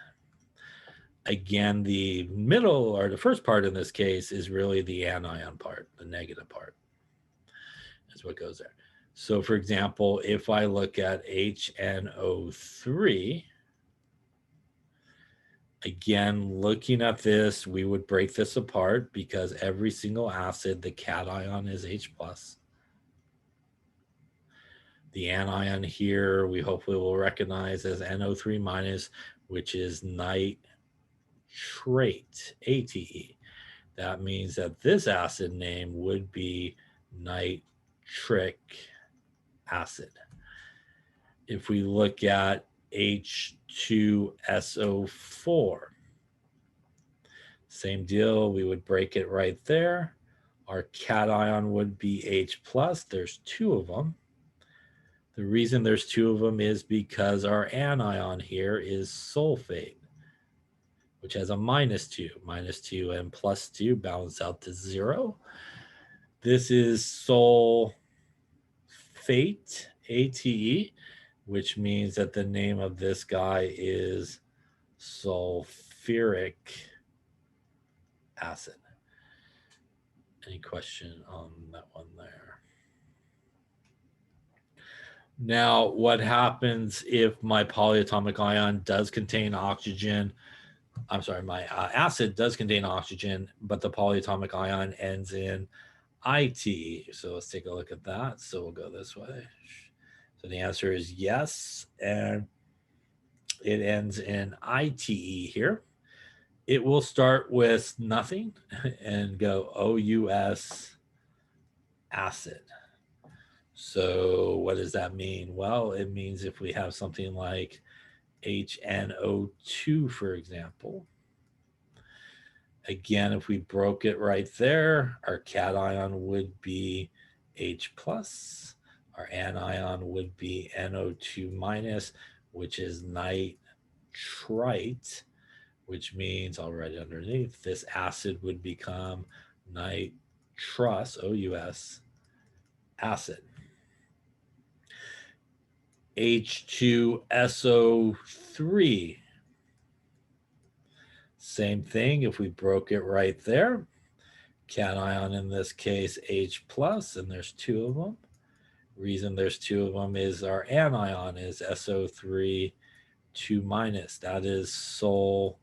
Again, the middle or the first part in this case is really the anion part, the negative part. That's what goes there. So for example, if I look at HNO3, Again, looking at this, we would break this apart because every single acid, the cation is H+. The anion here, we hopefully will recognize as NO3-, which is nitrate, ATE. That means that this acid name would be nitric acid. If we look at H2SO4, same deal, we would break it right there. Our cation would be H+. There's two of them. The reason there's two of them is because our anion here is sulfate, which has a -2. -2 and +2 balance out to 0. This is sulfate, ATE, which means that the name of this guy is sulfuric acid. Any question on that one there? Now, what happens if my polyatomic ion does contain oxygen? I'm sorry, my acid does contain oxygen, but the polyatomic ion ends in ITE. So let's take a look at that. So we'll go this way. So the answer is yes, and it ends in ITE here. It will start with nothing and go OUS acid. So what does that mean? Well, it means if we have something like HNO2, for example, again, if we broke it right there, our cation would be H+, our anion would be NO2-, which is nitrite, which means, I'll write it underneath, this acid would become nitrous, OUS, acid. H2SO3, same thing. If we broke it right there, cation in this case H+, and there's two of them. Reason there's two of them is our anion is SO3 2-. That is sulfite.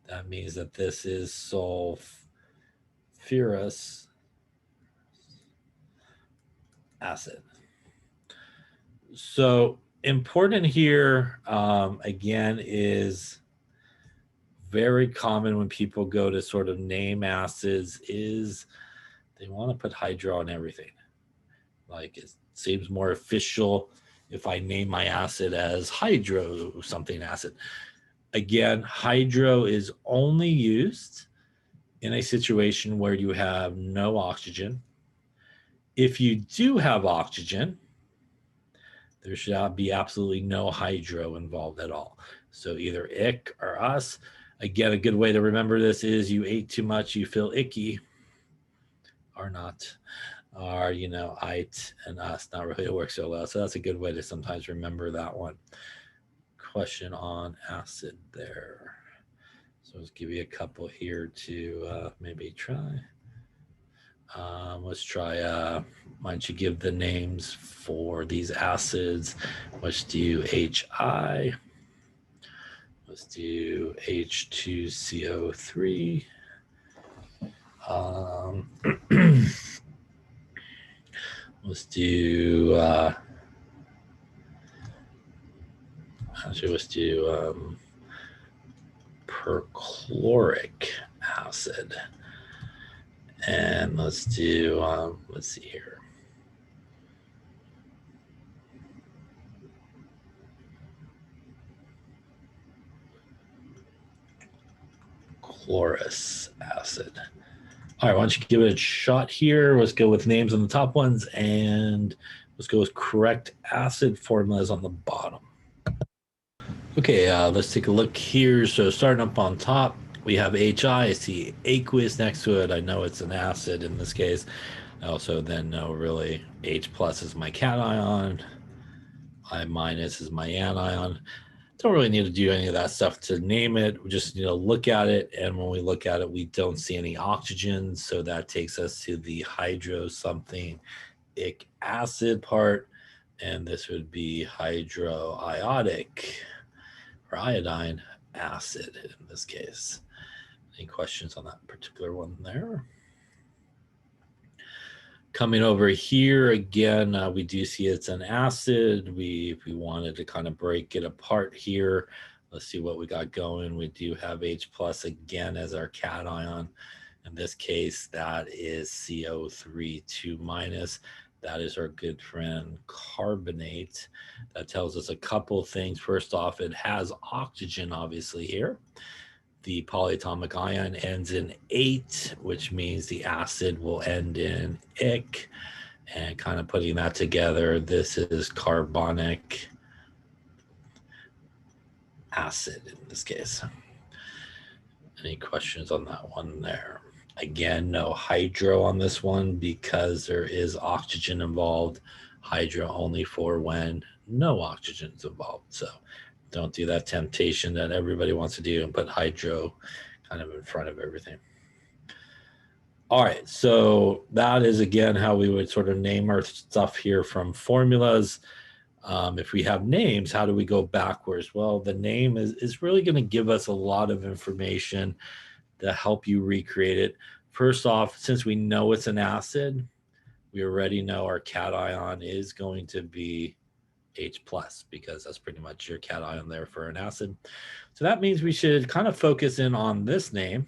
That means that this is sulfurous acid. So important here, again, is very common when people go to sort of name acids is they want to put hydro on everything. Like it seems more official if I name my acid as hydro something acid. Again, hydro is only used in a situation where you have no oxygen. If you do have oxygen, there should be absolutely no hydro involved at all. So either ick or us. Again, a good way to remember this is you ate too much, you feel icky, or not. Or, you know, it and us, not really work so well. So that's a good way to sometimes remember that one. Question on acid there. So let's give you a couple here to maybe try. Let's try, why don't you give the names for these acids? Let's do HI. Let's do H2CO3. Let's do, actually, let's do perchloric acid. And let's do, let's see here. Chlorous acid. All right, why don't you give it a shot here? Let's go with names on the top ones, and let's go with correct acid formulas on the bottom. Okay, let's take a look here. So starting up on top, we have HI. I see aqueous next to it. I know it's an acid in this case. I also then know really H+ is my cation, I- is my anion. Don't really need to do any of that stuff to name it. We just need to look at it, and when we look at it, we don't see any oxygen, so that takes us to the hydro something ic acid part, and this would be hydroiodic or iodine acid in this case. Any questions on that particular one there? Coming over here again, we do see it's an acid. If we wanted to kind of break it apart here, let's see what we got going. We do have H plus again as our cation. In this case, that is CO3 2 minus. That is our good friend carbonate. That tells us a couple things. First off, it has oxygen obviously here. The polyatomic ion ends in 8, which means the acid will end in ic. And kind of putting that together, this is carbonic acid in this case. Any questions on that one there? Again, no hydro on this one because there is oxygen involved. Hydro only for when no oxygen is involved. So don't do that temptation that everybody wants to do and put hydro kind of in front of everything. All right, so that is again how we would sort of name our stuff here from formulas. If we have names, how do we go backwards? Well, the name is really going to give us a lot of information to help you recreate it. First off, since we know it's an acid, we already know our cation is going to be H plus because that's pretty much your cation there for an acid. So that means we should kind of focus in on this name.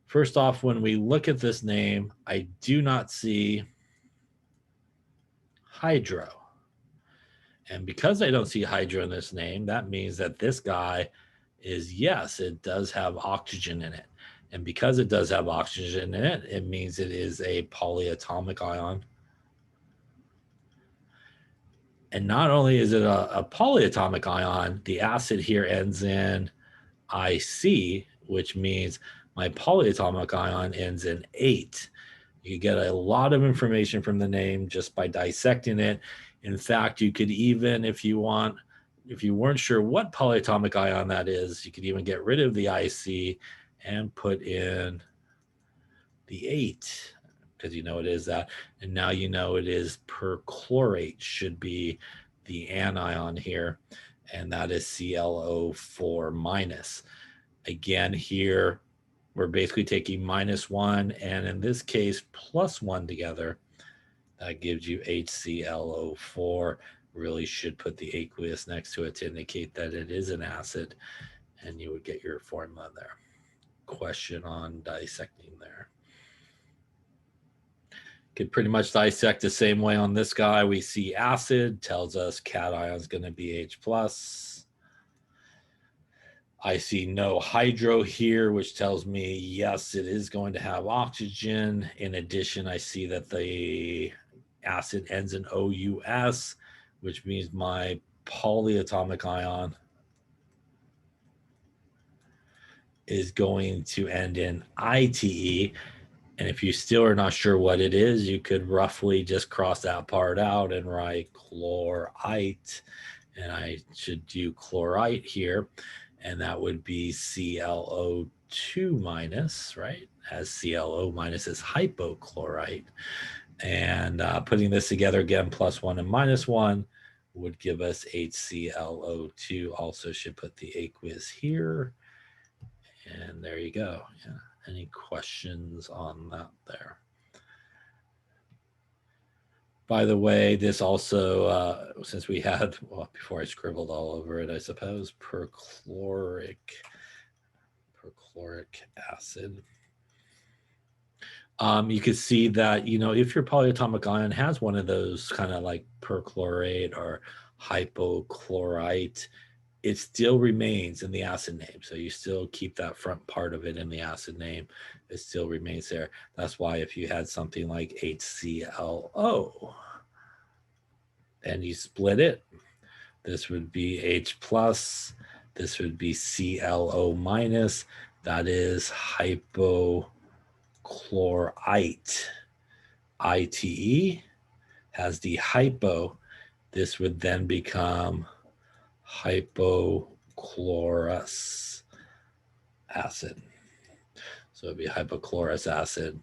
First off, when we look at this name, I do not see hydro. And because I don't see hydro in this name, that means that this guy is, yes, it does have oxygen in it. And because it does have oxygen in it, it means it is a polyatomic ion. And not only is it a polyatomic ion, the acid here ends in IC, which means my polyatomic ion ends in 8. You get a lot of information from the name just by dissecting it. In fact, you could even, if you weren't sure what polyatomic ion that is, you could even get rid of the IC and put in the 8 because you know it is that. And now you know it is perchlorate should be the anion here, and that is ClO4 minus. Again, here we're basically taking -1 and in this case +1 together. That gives you HClO4. Really should put the aqueous next to it to indicate that it is an acid, and you would get your formula there. Question on dissecting there. Could pretty much dissect the same way on this guy. We see acid, tells us cation is going to be H plus. I see no hydro here, which tells me, yes, it is going to have oxygen. In addition, I see that the acid ends in OUS, which means my polyatomic ion is going to end in ITE. And if you still are not sure what it is, you could roughly just cross that part out and write chlorite. And I should do chlorite here. And that would be ClO2 minus, right? As ClO minus is hypochlorite. And putting this together again, +1 and -1 would give us HClO2. Also should put the aqueous here. And there you go. Yeah. Any questions on that there? By the way, this also, since we had, well, before I scribbled all over it, I suppose, perchloric acid. You could see that, you know, if your polyatomic ion has one of those kind of like perchlorate or hypochlorite, it still remains in the acid name. So you still keep that front part of it in the acid name. It still remains there. That's why if you had something like HClO and you split it, this would be H plus, this would be ClO minus. That is hypochlorite. ITE has the hypo. This would then become hypochlorous acid. So it'd be hypochlorous acid.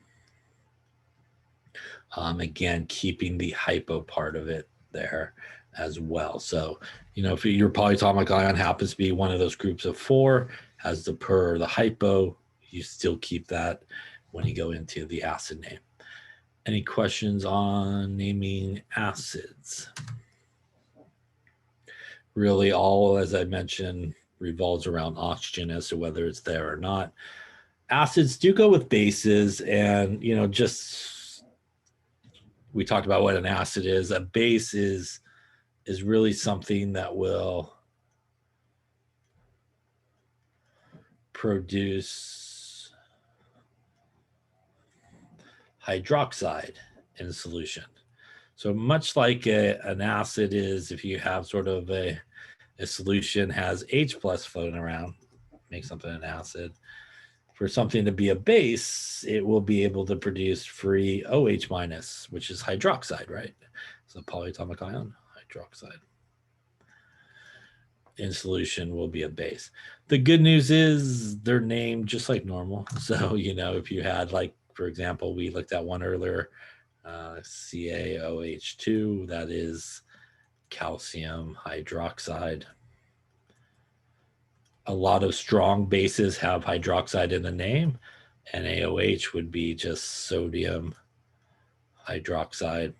Again, keeping the hypo part of it there. as well. So, you know, if your polyatomic ion happens to be one of those groups of 4, has the per or the hypo, you still keep that when you go into the acid name. Any questions on naming acids? Really all, as I mentioned, revolves around oxygen as to whether it's there or not. Acids do go with bases, and, you know, just we talked about what an acid is. A base is really something that will produce hydroxide in a solution. So much like an acid is, if you have sort of a solution has H plus floating around, make something an acid. For something to be a base, it will be able to produce free OH minus, which is hydroxide, right? So polyatomic ion, hydroxide in solution will be a base. The good news is they're named just like normal. So, you know, if you had, like, for example, we looked at one earlier, CaOH2, that is calcium hydroxide. A lot of strong bases have hydroxide in the name, and AOH would be just sodium hydroxide.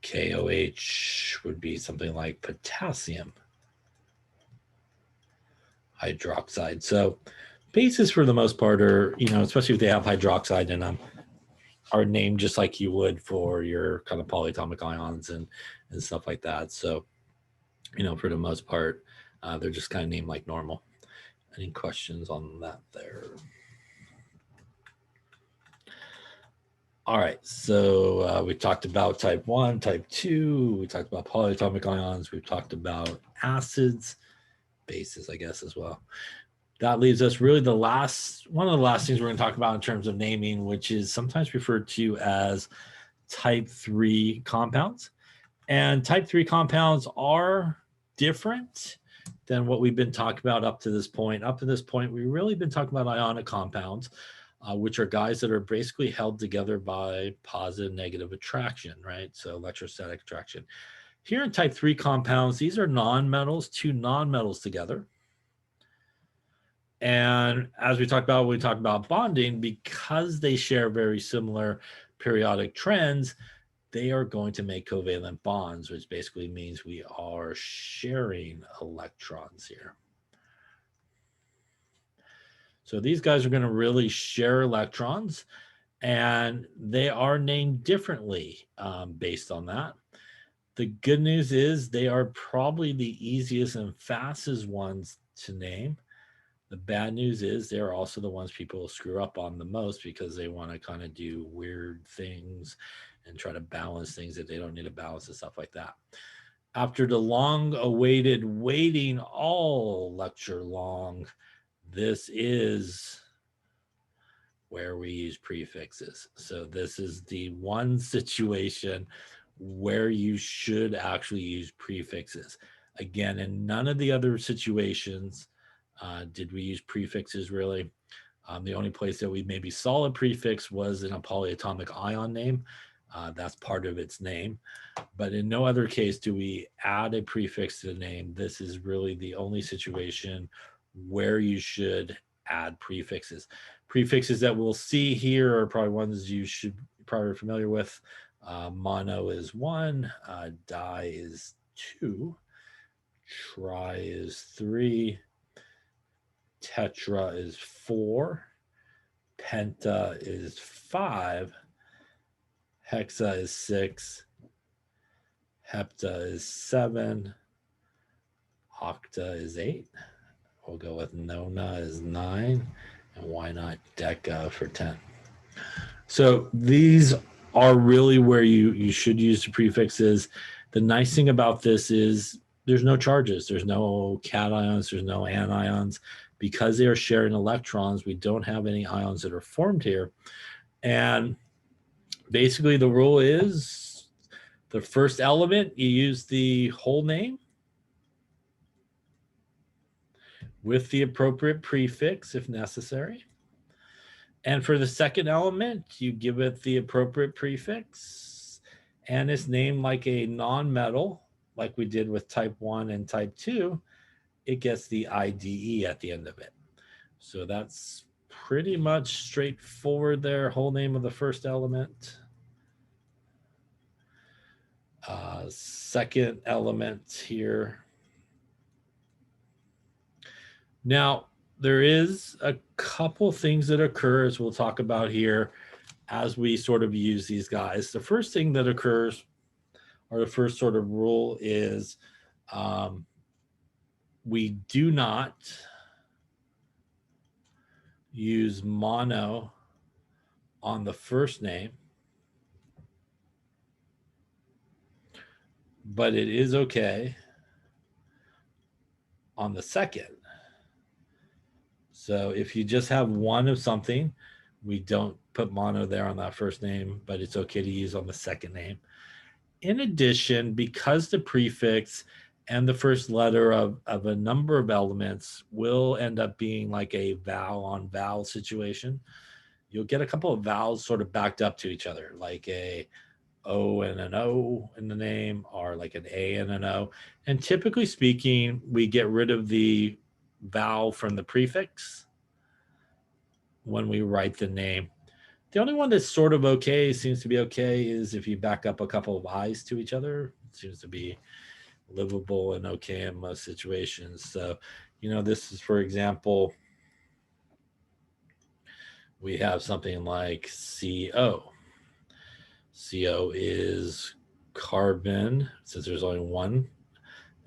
KOH would be something like potassium hydroxide. So bases for the most part are, you know, especially if they have hydroxide in them, are named just like you would for your kind of polyatomic ions and stuff like that. So, you know, for the most part, they're just kind of named like normal. Any questions on that there? All right, so we talked about type 1, type 2, we talked about polyatomic ions, we've talked about acids, bases, I guess, as well. That leaves us really one of the last things we're going to talk about in terms of naming, which is sometimes referred to as type 3 compounds. And type 3 compounds are different than what we've been talking about up to this point. Up to this point, we've really been talking about ionic compounds, which are guys that are basically held together by positive negative attraction, right? So electrostatic attraction. Here in type 3 compounds, these are nonmetals, 2 nonmetals together. And as we talked about when we talked about bonding, because they share very similar periodic trends, they are going to make covalent bonds, which basically means we are sharing electrons here. So these guys are going to really share electrons, and they are named differently based on that. The good news is they are probably the easiest and fastest ones to name. The bad news is they're also the ones people screw up on the most because they want to kind of do weird things and try to balance things that they don't need to balance and stuff like that. After the long-awaited waiting all lecture long, this is where we use prefixes. So this is the one situation where you should actually use prefixes. Again, in none of the other situations did we use prefixes really. The only place that we maybe saw a prefix was in a polyatomic ion name. That's part of its name. But in no other case do we add a prefix to the name. This is really the only situation where you should add prefixes. Prefixes that we'll see here are probably ones you should probably be familiar with. Mono is 1, di is 2, tri is 3, tetra is 4, penta is 5, hexa is 6, hepta is 7, octa is 8. We'll go with nona is 9, and why not deca for 10. So these are really where you should use the prefixes. The nice thing about this is there's no charges. There's no cations, there's no anions. Because they are sharing electrons, we don't have any ions that are formed here. And basically the rule is the first element, you use the whole name with the appropriate prefix if necessary. And for the second element, you give it the appropriate prefix. and it's named like a non-metal, like we did with type 1 and type 2, it gets the IDE at the end of it. So that's pretty much straightforward there. Whole name of the first element. Second element here. Now, there is a couple things that occur, as we'll talk about here, as we sort of use these guys. The first thing that occurs, or the first sort of rule, is we do not use mono on the first name, but it is okay on the second. So if you just have one of something, we don't put mono there on that first name, but it's okay to use on the second name. In addition, because the prefix and the first letter of a number of elements will end up being like a vowel on vowel situation, you'll get a couple of vowels sort of backed up to each other, like a O and an O in the name, or like an A and an O. And typically speaking, we get rid of the vowel from the prefix when we write the name. The only one that's sort of okay, seems to be okay, is if you back up a couple of I's to each other. It seems to be livable and okay in most situations. So, this is, for example, we have something like CO. CO is carbon, since there's only one,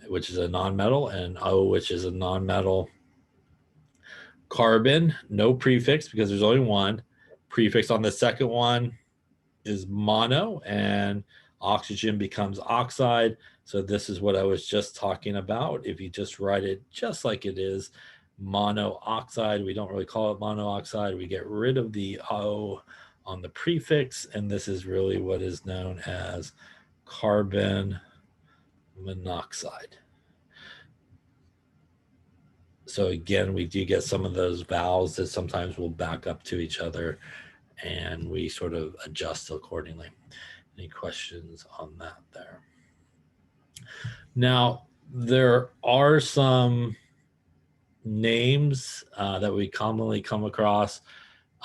which is a nonmetal, and O, which is a nonmetal. Carbon, no prefix because there's only one. Prefix on the second one is mono, and oxygen becomes oxide. So this is what I was just talking about. If you just write it just like it is, monoxide, we don't really call it monoxide. We get rid of the O on the prefix, and this is really what is known as carbon monoxide. So again, we do get some of those vowels that sometimes will back up to each other, and we sort of adjust accordingly. Any questions on that there? Now, there are some names that we commonly come across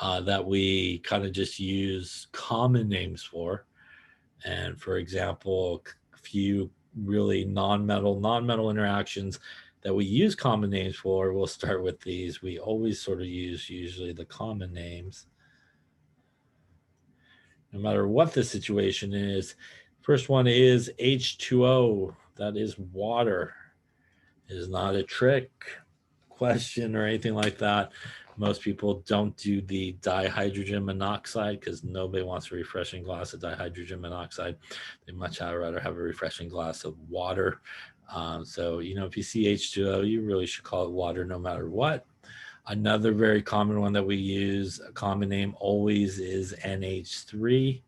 that we kind of just use common names for. And for example, a few really non-metal interactions that we use common names for. We'll start with these. We always sort of use usually the common names, no matter what the situation is. First one is H2O. That is water. It is not a trick question or anything like that. Most people don't do the dihydrogen monoxide because nobody wants a refreshing glass of dihydrogen monoxide. They much rather have a refreshing glass of water. So, if you see H2O, you really should call it water no matter what. Another very common one that we use, a common name always, is NH3,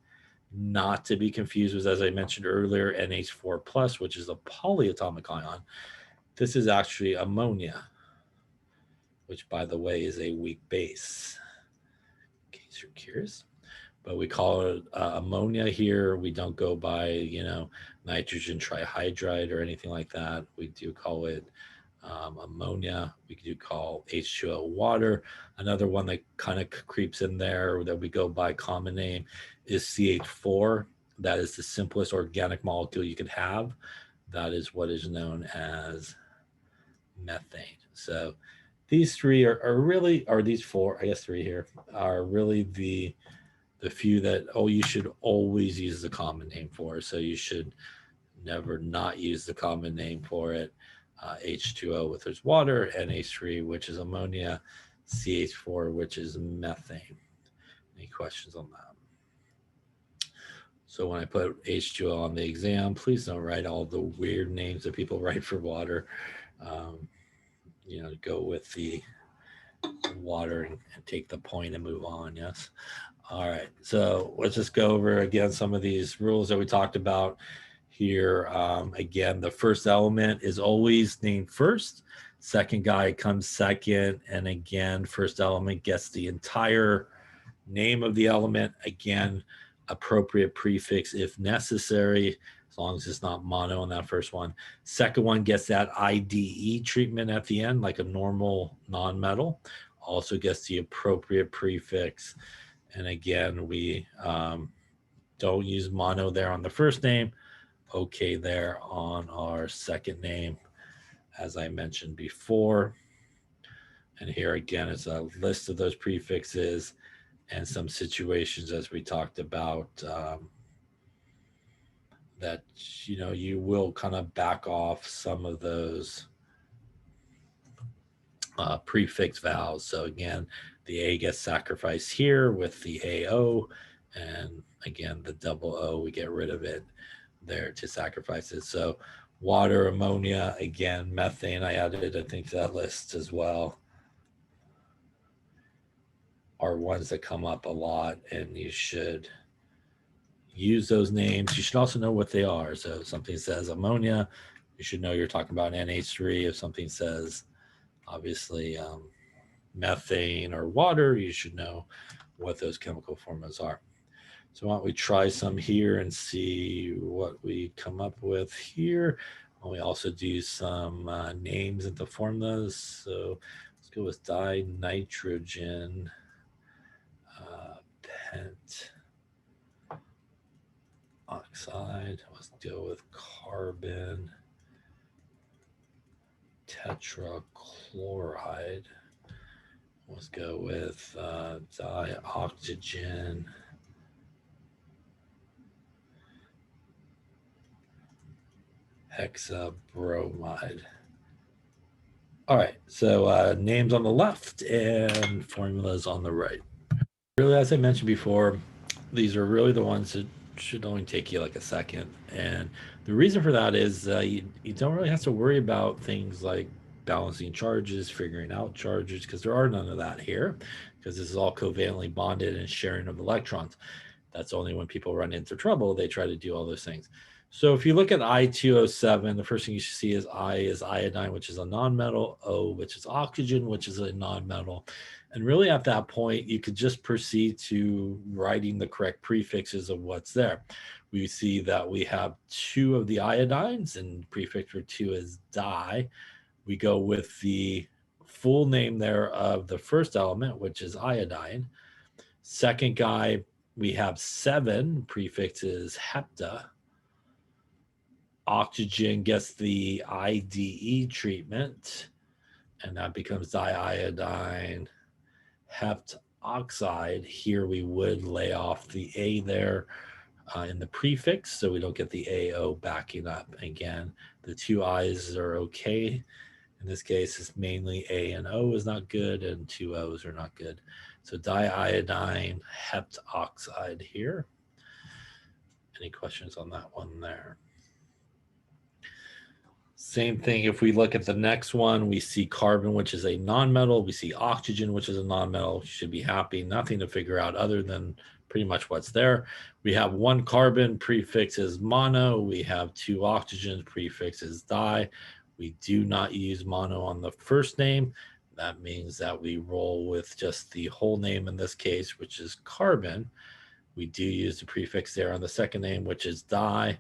not to be confused with, as I mentioned earlier, NH4 plus, which is a polyatomic ion. This is actually ammonia, which, by the way, is a weak base, in case you're curious. But we call it ammonia here. We don't go by, nitrogen trihydride or anything like that. We do call it ammonia. We do call H2O water. Another one that kind of creeps in there that we go by common name is CH4. That is the simplest organic molecule you could have. That is what is known as methane. So these three are really, or these four, I guess three here, are really the few that, you should always use the common name for. So you should never not use the common name for it. H2O, which is water, NH3, which is ammonia, CH4, which is methane. Any questions on that? So when I put H2O on the exam, please don't write all the weird names that people write for water. Go with the water and take the point and move on. Yes. All right. So let's just go over again some of these rules that we talked about here. Again, the first element is always named first. Second guy comes second. And again, first element gets the entire name of the element. Again, appropriate prefix if necessary, as long as it's not mono on that first one. Second one gets that IDE treatment at the end, like a normal nonmetal, also gets the appropriate prefix. And again, we don't use mono there on the first name, okay there on our second name, as I mentioned before. And here again is a list of those prefixes and some situations, as we talked about, that you will kind of back off some of those prefix vowels. So again, the A gets sacrificed here with the AO, and again the double O, we get rid of it there to sacrifice it. So water, ammonia, again methane, I added I think that list as well, are ones that come up a lot, and you should use those names. You should also know what they are. So if something says ammonia, you should know you're talking about NH3. If something says obviously methane or water, you should know what those chemical formulas are. So why don't we try some here and see what we come up with here. We also do some names into formulas. So let's go with dinitrogen pent oxide. Let's go with carbon tetrachloride. Let's go with dioxygen hexabromide. All right, so names on the left and formulas on the right. Really, as I mentioned before, these are really the ones that should only take you like a second. And the reason for that is you don't really have to worry about things like balancing charges, figuring out charges, because there are none of that here, because this is all covalently bonded and sharing of electrons. That's only when people run into trouble, they try to do all those things. So if you look at I207, the first thing you should see is I is iodine, which is a nonmetal, O, which is oxygen, which is a nonmetal. And really at that point, you could just proceed to writing the correct prefixes of what's there. We see that we have 2 of the iodines, and prefix for 2 is di. We go with the full name there of the first element, which is iodine. Second guy, we have 7, prefixes hepta. Oxygen gets the IDE treatment, and that becomes diiodine heptoxide. Here we would lay off the A there in the prefix, so we don't get the AO backing up. Again, the 2 I's are okay. In this case, it's mainly A and O is not good, and 2 O's are not good. So diiodine heptoxide here. Any questions on that one there? Same thing, if we look at the next one, we see carbon, which is a nonmetal. We see oxygen, which is a nonmetal. You should be happy. Nothing to figure out other than pretty much what's there. We have 1 carbon, prefix is mono. We have 2 oxygens, prefix is di. We do not use mono on the first name. That means that we roll with just the whole name in this case, which is carbon. We do use the prefix there on the second name, which is di.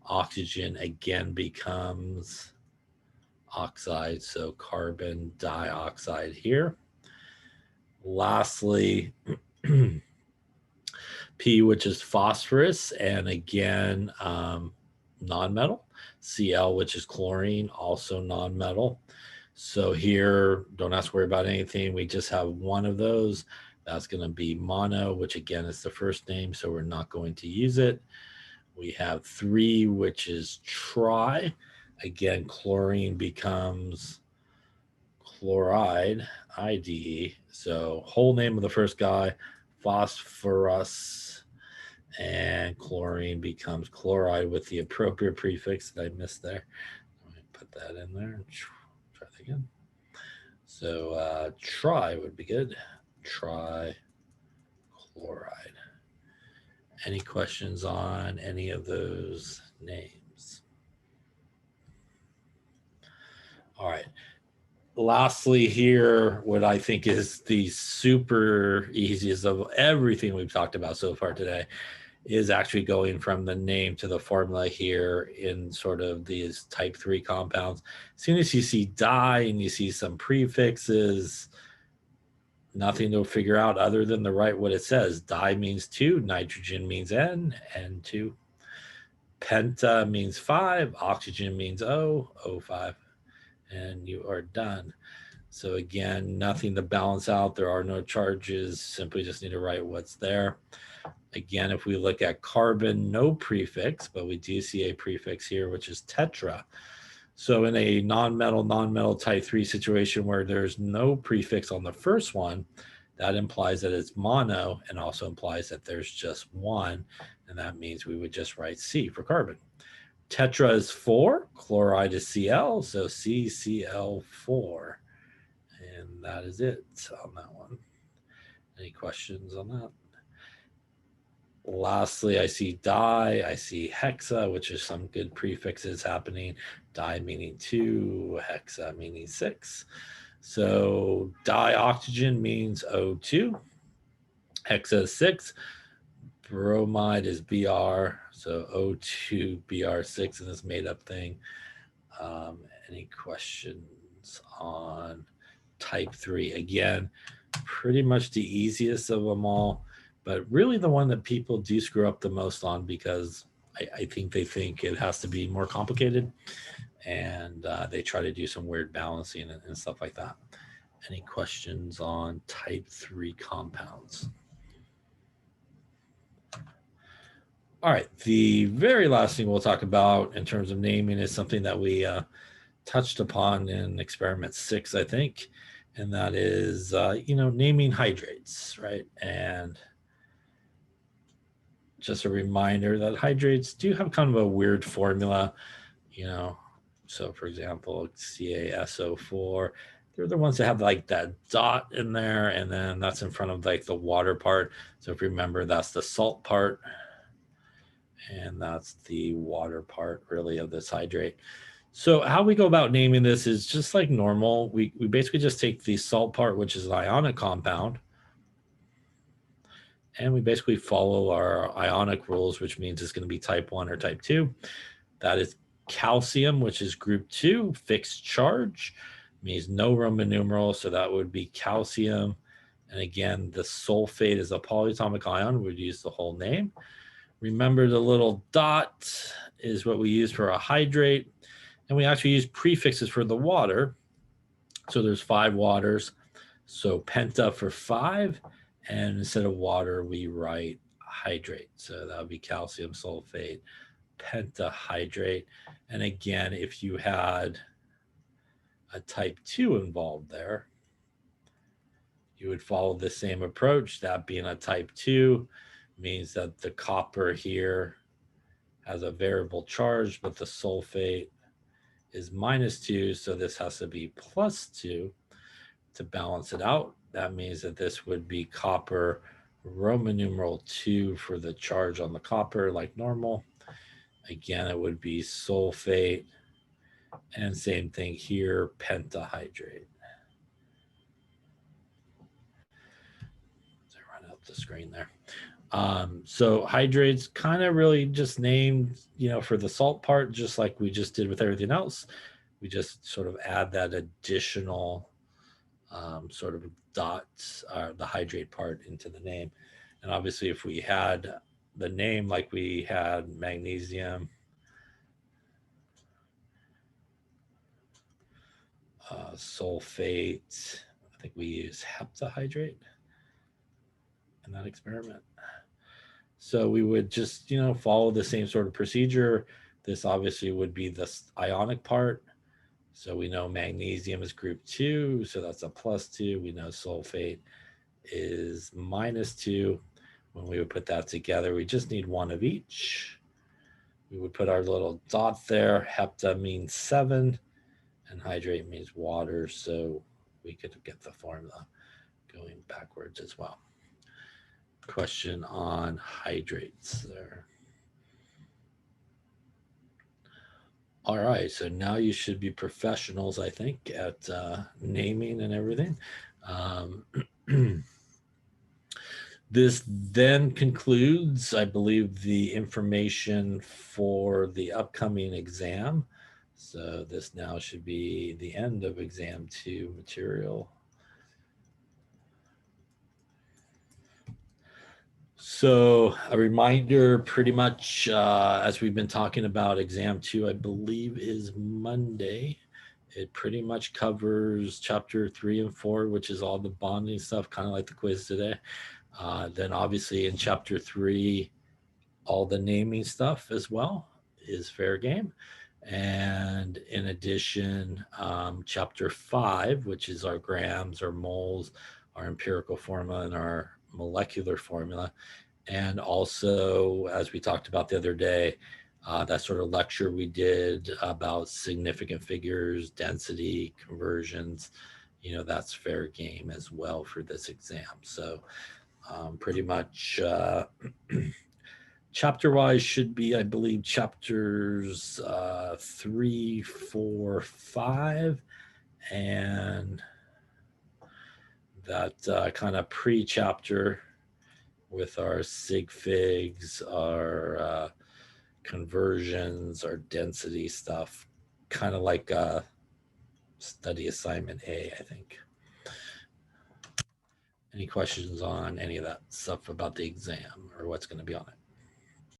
Oxygen again becomes oxide, so carbon dioxide here. Lastly, P, which is phosphorus, and again, nonmetal. Cl, which is chlorine, also nonmetal. So here, don't have to worry about anything. We just have 1 of those. That's going to be mono, which again is the first name, so we're not going to use it. We have 3, which is tri. Again, chlorine becomes chloride, IDE. So whole name of the first guy, phosphorus, and chlorine becomes chloride with the appropriate prefix that I missed there. Let me put that in there. Try that again. So tri would be good. Trichloride. Any questions on any of those names? All right. Lastly here, what I think is the super easiest of everything we've talked about so far today is actually going from the name to the formula here in sort of these type 3 compounds. As soon as you see di and you see some prefixes, nothing to figure out other than to write what it says. Di means 2, nitrogen means N, N2. Penta means 5, oxygen means O, O5, and you are done. So again, nothing to balance out. There are no charges, simply just need to write what's there. Again, if we look at carbon, no prefix, but we do see a prefix here, which is tetra. So in a non-metal type 3 situation where there's no prefix on the first one, that implies that it's mono and also implies that there's just one. And that means we would just write C for carbon. Tetra is 4, chloride is Cl, so CCl4. And that is it on that one. Any questions on that? Lastly, I see di, I see hexa, which is some good prefixes happening. Di meaning 2, hexa meaning 6. So dioxygen means O2, hexa is 6, bromide is Br, so O2 Br6 in this made up thing. Any questions on type 3? Again, pretty much the easiest of them all, but really the one that people do screw up the most on, because I think they think it has to be more complicated, and they try to do some weird balancing and stuff like that. Any questions on type 3 compounds? All right, the very last thing we'll talk about in terms of naming is something that we touched upon in experiment 6, I think, and that is, naming hydrates, right? And just a reminder that hydrates do have kind of a weird formula, so for example, CaSO4, they're the ones that have like that dot in there, and then that's in front of like the water part. So if you remember, that's the salt part, and that's the water part really of this hydrate. So how we go about naming this is just like normal. We basically just take the salt part, which is an ionic compound, and we basically follow our ionic rules, which means it's going to be type 1 or type 2. That is calcium, which is group 2, fixed charge, means no Roman numeral, so that would be calcium. And again, the sulfate is a polyatomic ion. We'd use the whole name. Remember, the little dot is what we use for a hydrate, and we actually use prefixes for the water. So there's 5 waters, so penta for 5, and instead of water, we write hydrate. So that would be calcium sulfate, pentahydrate. And again, if you had a type 2 involved there, you would follow the same approach. That being a type 2 means that the copper here has a variable charge, but the sulfate is -2, so this has to be +2 to balance it out. That means that this would be copper Roman numeral 2 for the charge on the copper, like normal. Again, it would be sulfate, and same thing here, pentahydrate. So I run out the screen there. So hydrates kind of really just named, for the salt part, just like we just did with everything else. We just sort of add that additional sort of dots, the hydrate part into the name. And obviously if we had the name like we had magnesium, sulfate, I think we use heptahydrate in that experiment. So we would just, follow the same sort of procedure. This obviously would be the ionic part. So we know magnesium is group 2, so that's a +2. We know sulfate is -2. When we would put that together, we just need 1 of each. We would put our little dot there. Hepta means 7, and hydrate means water, so we could get the formula going backwards as well. Question on hydrates there. All right, so now you should be professionals, I think, at naming and everything. This then concludes, I believe, the information for the upcoming exam. So this now should be the end of exam 2 material. So a reminder, pretty much as we've been talking about, exam 2, I believe, is Monday. It pretty much covers chapter 3 and 4, which is all the bonding stuff, kind of like the quiz today. Then obviously in chapter 3, all the naming stuff as well is fair game. And in addition, chapter 5, which is our grams, our moles, our empirical formula, and our molecular formula. And also, as we talked about the other day, that sort of lecture we did about significant figures, density, conversions, that's fair game as well for this exam. So pretty much chapter-wise should be, I believe, chapters 3, 4, 5, and that kind of pre-chapter with our sig figs, our conversions, our density stuff, kind of like study assignment A, I think. Any questions on any of that stuff about the exam or what's going to be on it?